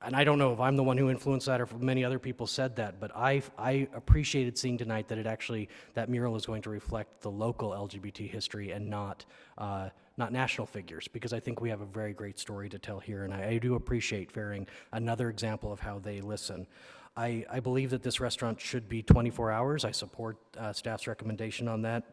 and I don't know if I'm the one who influenced that or if many other people said that, but I appreciated seeing tonight that that mural is going to reflect the local LGBT history and not national figures, because I think we have a very great story to tell here, and I do appreciate Fairing another example of how they listen. I believe that this restaurant should be 24 hours. I support staff's recommendation on that.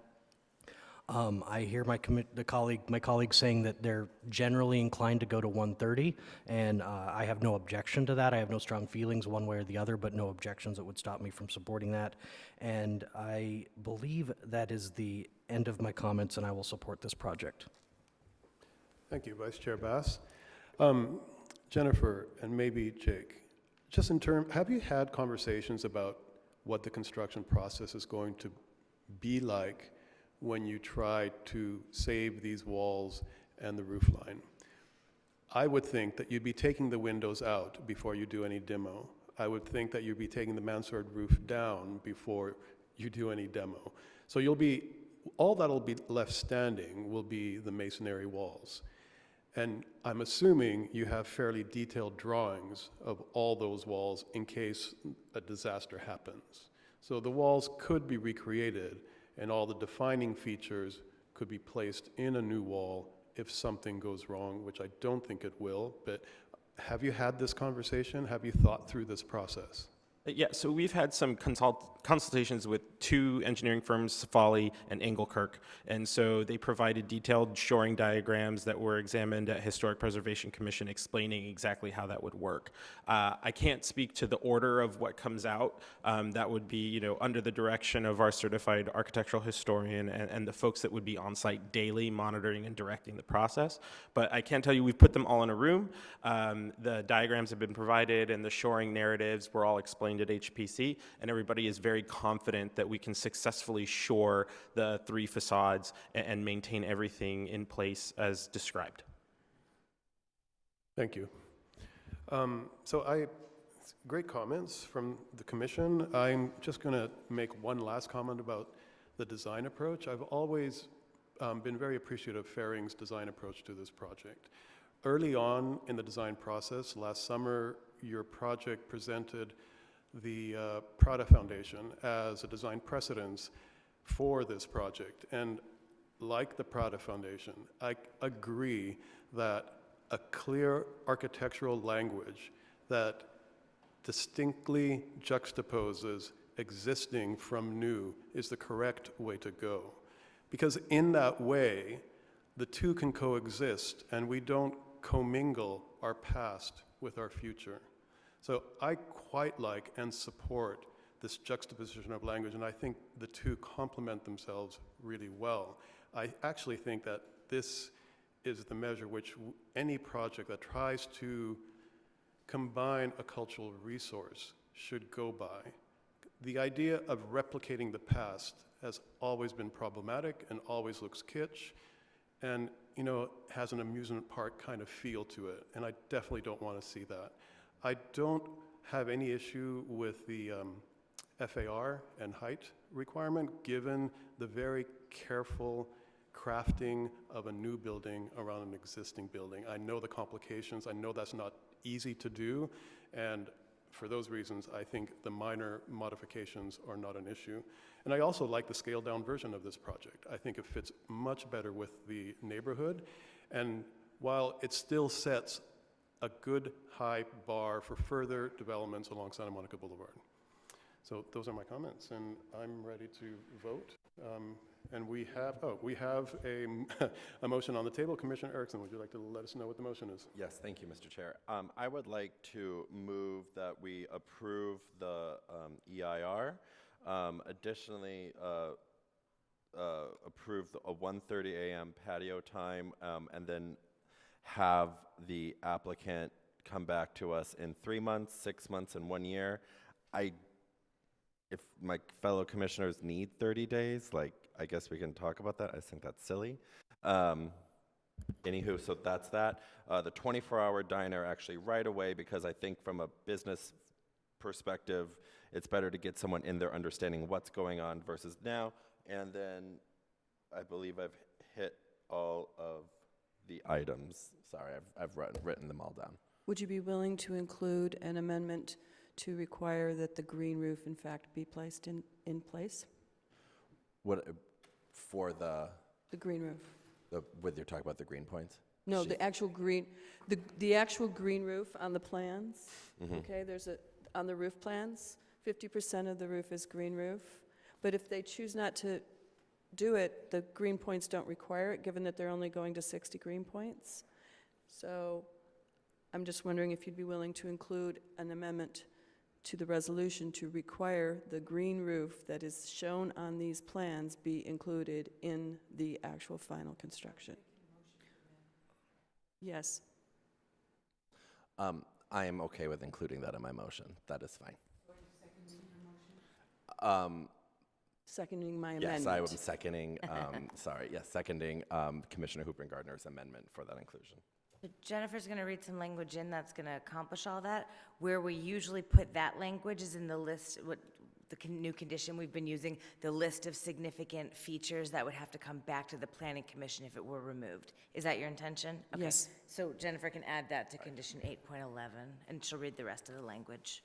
I hear my colleagues saying that they're generally inclined to go to 1:30, and I have no objection to that. I have no strong feelings one way or the other, but no objections that would stop me from supporting that. And I believe that is the end of my comments, and I will support this project. Thank you, Vice Chair Bass. Jennifer, and maybe Jake, just have you had conversations about what the construction process is going to be like when you try to save these walls and the roof line? I would think that you'd be taking the windows out before you do any demo. I would think that you'd be taking the mansard roof down before you do any demo. So all that'll be left standing will be the masonry walls. And I'm assuming you have fairly detailed drawings of all those walls in case a disaster happens. So the walls could be recreated, and all the defining features could be placed in a new wall if something goes wrong, which I don't think it will. But have you had this conversation? Have you thought through this process? Yeah, so we've had some consultations with two engineering firms, Safali and Engelkirk, and so they provided detailed shoring diagrams that were examined at Historic Preservation Commission explaining exactly how that would work. I can't speak to the order of what comes out. That would be, under the direction of our certified architectural historian and the folks that would be on site daily monitoring and directing the process. But I can tell you we've put them all in a room. The diagrams have been provided and the shoring narratives were all explained at HPC, and everybody is very confident that we can successfully shore the three facades and maintain everything in place as described. Thank you. Great comments from the commission. I'm just going to make one last comment about the design approach. I've always been very appreciative of Fairing's design approach to this project. Early on in the design process, last summer, your project presented the Prada Foundation as a design precedence for this project. And like the Prada Foundation, I agree that a clear architectural language that distinctly juxtaposes existing from new is the correct way to go. Because in that way, the two can coexist and we don't commingle our past with our future. So I quite like and support this juxtaposition of language, and I think the two complement themselves really well. I actually think that this is the measure which any project that tries to combine a cultural resource should go by. The idea of replicating the past has always been problematic and always looks kitsch and, you know, has an amusement park kind of feel to it. And I definitely don't want to see that. I don't have any issue with the FAR and height requirement, given the very careful crafting of a new building around an existing building. I know the complications. I know that's not easy to do. And for those reasons, I think the minor modifications are not an issue. And I also like the scaled-down version of this project. I think it fits much better with the neighborhood. And while it still sets a good high bar for further developments along Santa Monica Boulevard. So those are my comments, and I'm ready to vote. And we have a motion on the table. Commissioner Erickson, would you like to let us know what the motion is? Yes, thank you, Mr. Chair. I would like to move that we approve the EIR. Additionally, approve a 1:30 a.m. patio time, and then have the applicant come back to us in 3 months, 6 months, and 1 year. If my fellow commissioners need 30 days, like, I guess we can talk about that. I think that's silly. Anywho, so that's that. The 24-hour diner actually right away, because I think from a business perspective, it's better to get someone in there understanding what's going on versus now. And then I believe I've hit all of the items. Sorry, I've written them all down. Would you be willing to include an amendment to require that the green roof, in fact, be placed in place? What, for the green roof. With you're talking about the green points? No, the actual green roof on the plans. Mm-hmm. Okay, on the roof plans, 50% of the roof is green roof. But if they choose not to do it, the green points don't require it, given that they're only going to 60 green points. So I'm just wondering if you'd be willing to include an amendment to the resolution to require the green roof that is shown on these plans be included in the actual final construction. Yes. I am okay with including that in my motion. That is fine. Seconding my amendment. Yes, I am seconding, seconding Commissioner Hooper and Gardner's amendment for that inclusion. So Jennifer's going to read some language in that's going to accomplish all that. Where we usually put that language is in the list, what the new condition we've been using, the list of significant features that would have to come back to the Planning Commission if it were removed. Is that your intention? Okay. Yes. So Jennifer can add that to condition 8.11, and she'll read the rest of the language.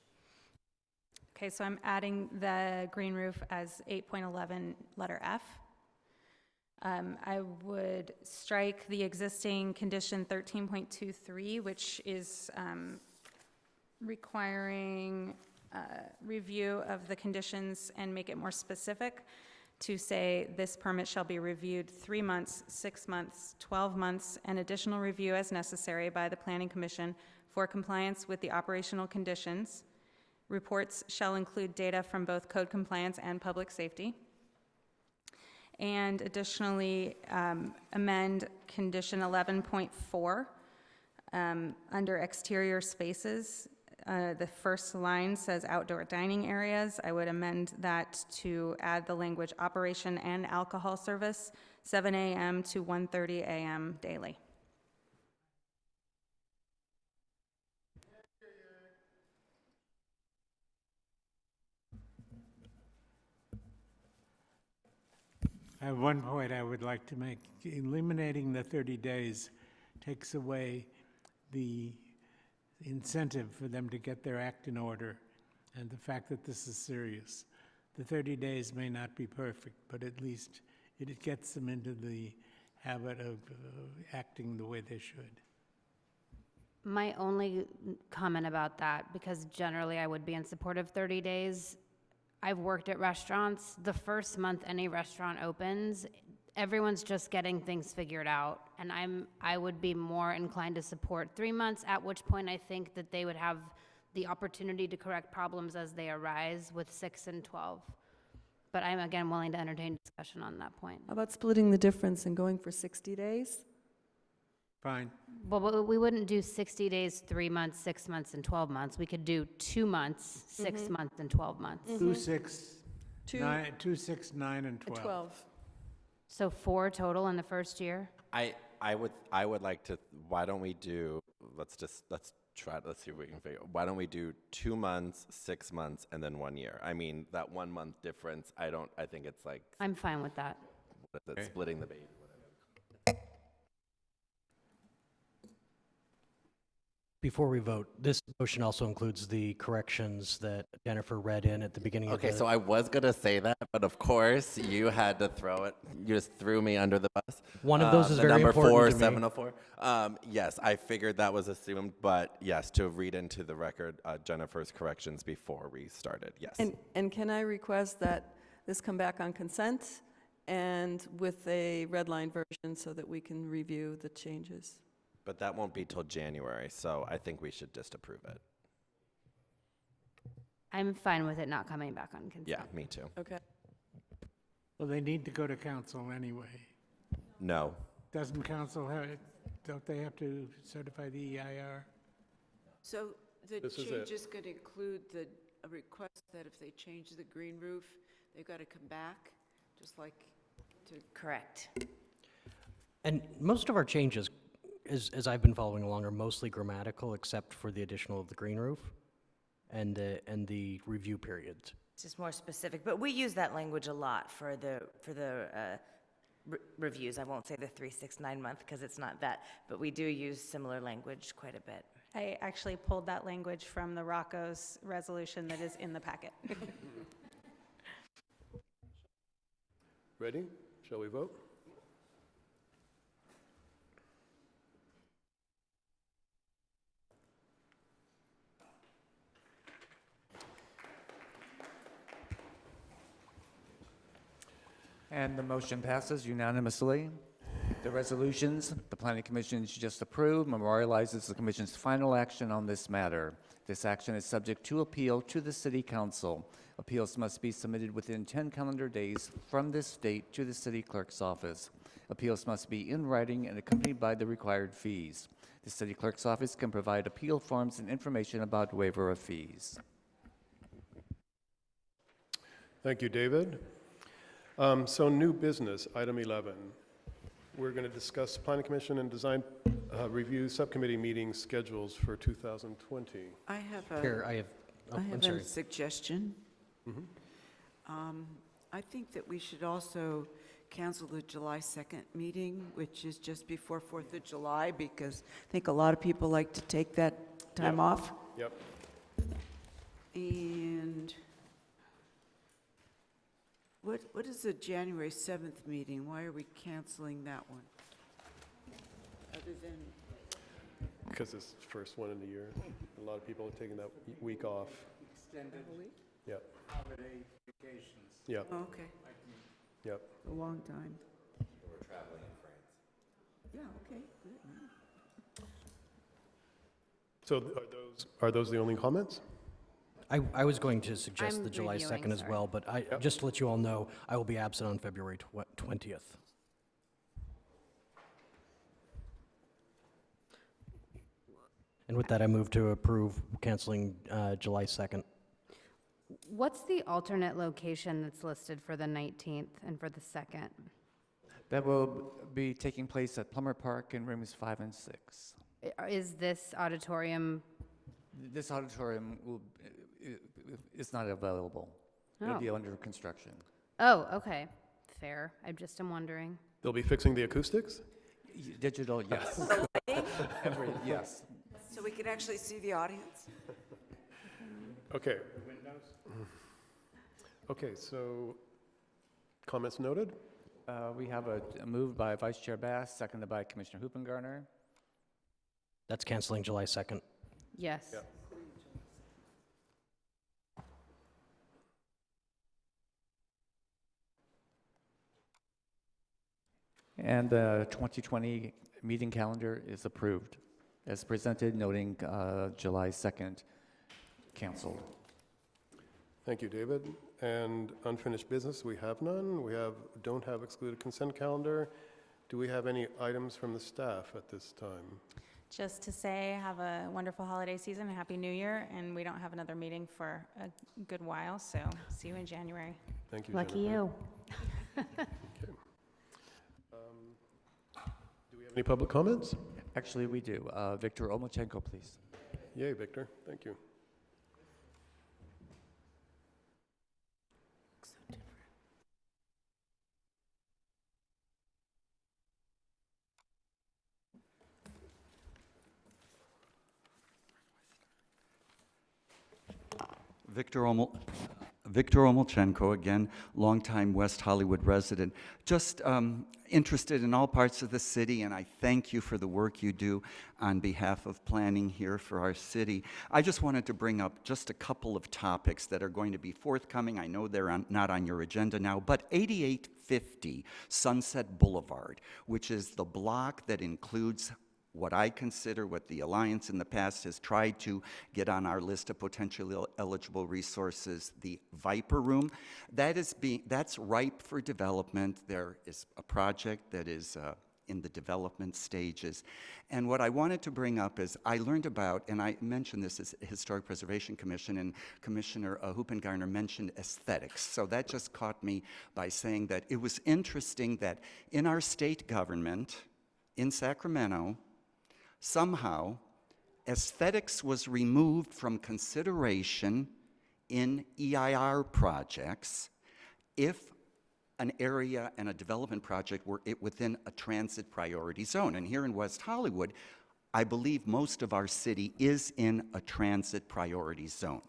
Okay, so I'm adding the green roof as 8.11, letter F. I would strike the existing condition 13.23, which is requiring review of the conditions, and make it more specific to say this permit shall be reviewed 3 months, 6 months, 12 months, and additional review as necessary by the Planning Commission for compliance with the operational conditions. Reports shall include data from both code compliance and public safety. And additionally, amend condition 11.4 under exterior spaces. The first line says outdoor dining areas. I would amend that to add the language operation and alcohol service, 7 a.m. to 1:30 a.m. daily. At one point, I would like to make, eliminating the 30 days takes away the incentive for them to get their act in order, and the fact that this is serious. The 30 days may not be perfect, but at least it gets them into the habit of acting the way they should. My only comment about that, because generally I would be in support of 30 days, I've worked at restaurants. The first month any restaurant opens, everyone's just getting things figured out. And I would be more inclined to support 3 months, at which point I think that they would have the opportunity to correct problems as they arise with 6 and 12. But I'm, again, willing to entertain discussion on that point. How about splitting the difference and going for 60 days? Fine. Well, we wouldn't do 60 days, 3 months, 6 months, and 12 months. We could do 2 months, 6 months, and 12 months. 2, 6, Two- 9, 2, 6, 9, and 12. 12. So 4 total in the first year? I would like to, why don't we do, let's see if we can figure, why don't we do 2 months, 6 months, and then 1 year? I mean, that 1 month difference, I think it's like, I'm fine with that. what is it, splitting the baby. Before we vote, this motion also includes the corrections that Jennifer read in at the beginning of the... Okay, so I was gonna say that, but of course, you had to throw it, you just threw me under the bus. One of those is The very number important 4, to me. 704. Yes, I figured that was assumed, but yes, to read into the record Jennifer's corrections before we started, yes. And can I request that this come back on consent and with a red line version so that we can review the changes? But that won't be till January, so I think we should just approve it. I'm fine with it not coming back on consent. Yeah, me too. Okay. Well, they need to go to council anyway. No. Doesn't council have, don't they have to certify the EIR? So the This is change it. is going to include a request that if they change the green roof, they've got to come back, just like to... Correct. And most of our changes, as I've been following along, are mostly grammatical, except for the additional of the green roof and the review periods. It's just more specific, but we use that language a lot for the reviews. I won't say the 3, 6, 9 month because it's not that, but we do use similar language quite a bit. I actually pulled that language from the Rocco's resolution that is in the packet. Ready? Shall we vote? And the motion passes unanimously. The resolutions the Planning Commission just approved memorializes the Commission's final action on this matter. This action is subject to appeal to the City Council. Appeals must be submitted within 10 calendar days from this date to the City Clerk's office. Appeals must be in writing and accompanied by the required fees. The City Clerk's office can provide appeal forms and information about waiver of fees. Thank you, David. So new business, item 11. We're going to discuss Planning Commission and Design Review Subcommittee meeting schedules for 2020. I have a... Here, I have, oh, I I'm have sorry. a suggestion. I think that we should also cancel the July 2nd meeting, which is just before 4th of July, because I think a lot of people like to take that time off. Yep. And what is the January 7th meeting? Why are we canceling that one? Other than... Because it's the first one in the year. A lot of people are taking that week off. Extended Yep. holiday vacations. Yep. Oh, okay, Yep. a long time. We're traveling in France. Yeah, okay, good. So are those the only comments? I was going to suggest I'm the July reviewing, 2nd as sorry. well, but just to let you all know, I will be absent on February 20th. And with that, I move to approve canceling July 2nd. What's the alternate location that's listed for the 19th and for the 2nd? That will be taking place at Plummer Park in rooms 5 and 6. Is this auditorium? This auditorium is not available. It'll Oh. be under construction. Oh, okay, fair. I just am wondering. They'll be fixing the acoustics? Digital, yes. Yes. So we can actually see the audience? Okay. Okay, so comments noted? We have a move by Vice Chair Bass, seconded by Commissioner Hoopengarner. That's canceling July 2nd. Yes. Yep. And the 2020 meeting calendar is approved, as presented, noting July 2nd canceled. Thank you, David. And unfinished business, we have none. Don't have excluded consent calendar. Do we have any items from the staff at this time? Just to say, have a wonderful holiday season, a Happy New Year, and we don't have another meeting for a good while, so see you in January. Thank you, Lucky Jennifer. you. Okay. Do we have any public comments? Actually, we do. Victor Omachenko, please. Yay, Victor. Thank you. Victor Omachenko, again, longtime West Hollywood resident. Just interested in all parts of the city, and I thank you for the work you do on behalf of planning here for our city. I just wanted to bring up just a couple of topics that are going to be forthcoming. I know they're not on your agenda now, but 8850 Sunset Boulevard, which is the block that includes what I consider, what the Alliance in the past has tried to get on our list of potentially eligible resources, the Viper Room. That's ripe for development. There is a project that is in the development stages. And what I wanted to bring up is I learned about, and I mentioned this as Historic Preservation Commission, and Commissioner Huppengarner mentioned aesthetics. So that just caught me by saying that it was interesting that in our state government, in Sacramento, somehow, aesthetics was removed from consideration in EIR projects if an area and a development project were within a transit priority zone. And here in West Hollywood, I believe most of our city is in a transit priority zone.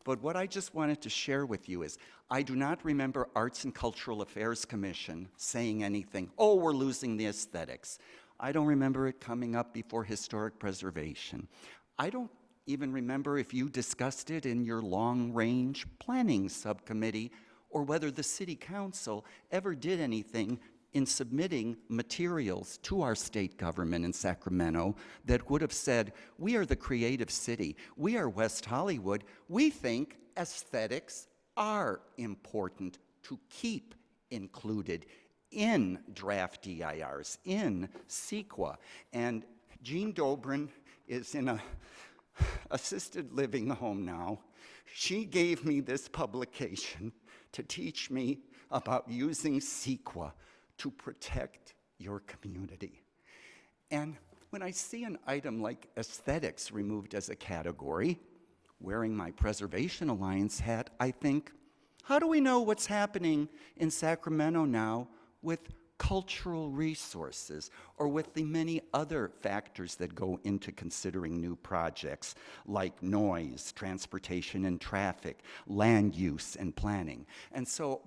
But what I just wanted to share with you is I do not remember Arts and Cultural Affairs Commission saying anything, oh, we're losing the aesthetics. I don't remember it coming up before historic preservation. I don't even remember if you discussed it in your long-range planning subcommittee or whether the city council ever did anything in submitting materials to our state government in Sacramento that would have said, we are the creative city, we are West Hollywood, we think aesthetics are important to keep included in draft DIRs, in CEQA. And Jean Dobrin is in a assisted living home now. She gave me this publication to teach me about using CEQA to protect your community. And when I see an item like aesthetics removed as a category, wearing my Preservation Alliance hat, I think, how do we know what's happening in Sacramento now with cultural resources or with the many other factors that go into considering new projects like noise, transportation and traffic, land use and planning? And so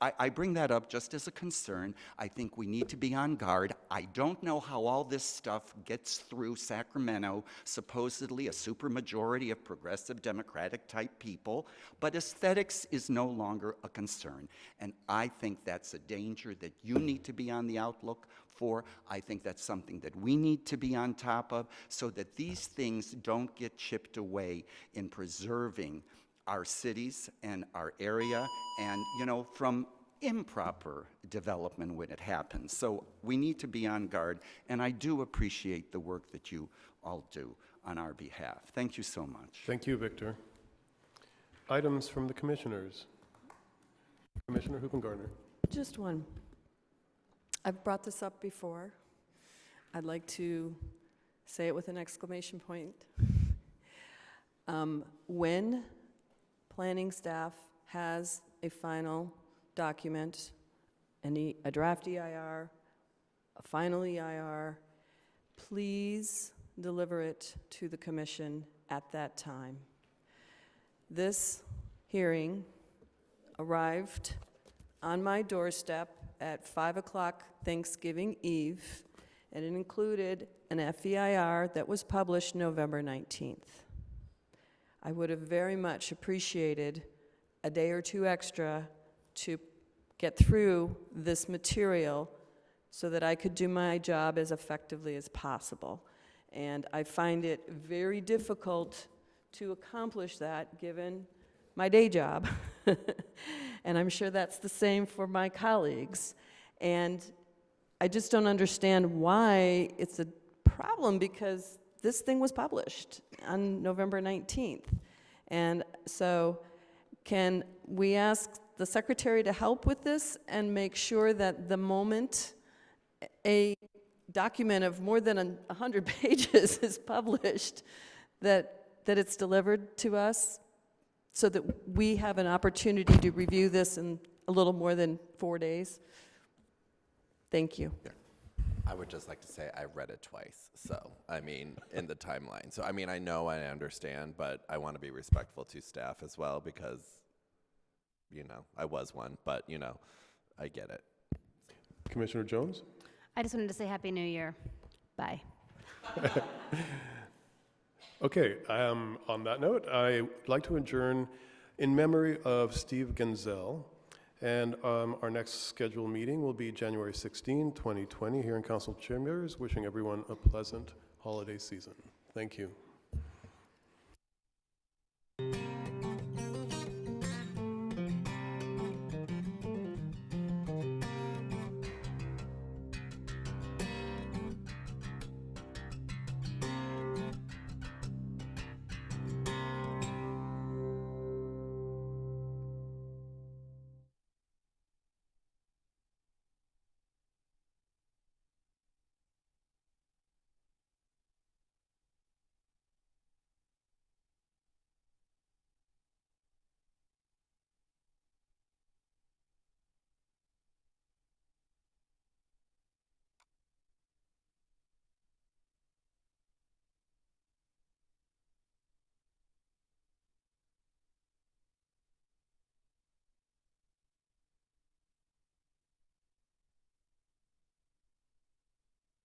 I bring that up just as a concern. I think we need to be on guard. I don't know how all this stuff gets through Sacramento, supposedly a supermajority of progressive Democratic type people, but aesthetics is no longer a concern. And I think that's a danger that you need to be on the outlook for. I think that's something that we need to be on top of so that these things don't get chipped away in preserving our cities and our area and, from improper development when it happens. So we need to be on guard, and I do appreciate the work that you all do on our behalf. Thank you so much. Thank you, Victor. Items from the commissioners. Commissioner Huppengarner. Just one. I've brought this up before. I'd like to say it with an exclamation point. When planning staff has a final document, a draft EIR, a final EIR, please deliver it to the commission at that time. This hearing arrived on my doorstep at 5 o'clock Thanksgiving Eve, and it included an FEIR that was published November 19th. I would have very much appreciated a day or two extra to get through this material so that I could do my job as effectively as possible. And I find it very difficult to accomplish that given my day job. And I'm sure that's the same for my colleagues. And I just don't understand why it's a problem, because this thing was published on November 19th. And so can we ask the secretary to help with this and make sure that the moment a document of more than 100 pages is published, that it's delivered to us so that we have an opportunity to review this in a little more than 4 days? Thank you. I would just like to say I read it twice, so, I mean, in the timeline. So, I mean, I know I understand, but I want to be respectful to staff as well because, you know, I was one, but, you know, I get it. Commissioner Jones? I just wanted to say Happy New Year. Bye. Okay, on that note, I'd like to adjourn in memory of Steve Genzel, and our next scheduled meeting will be January 16, 2020, here in Council Chambers, wishing everyone a pleasant holiday season. Thank you.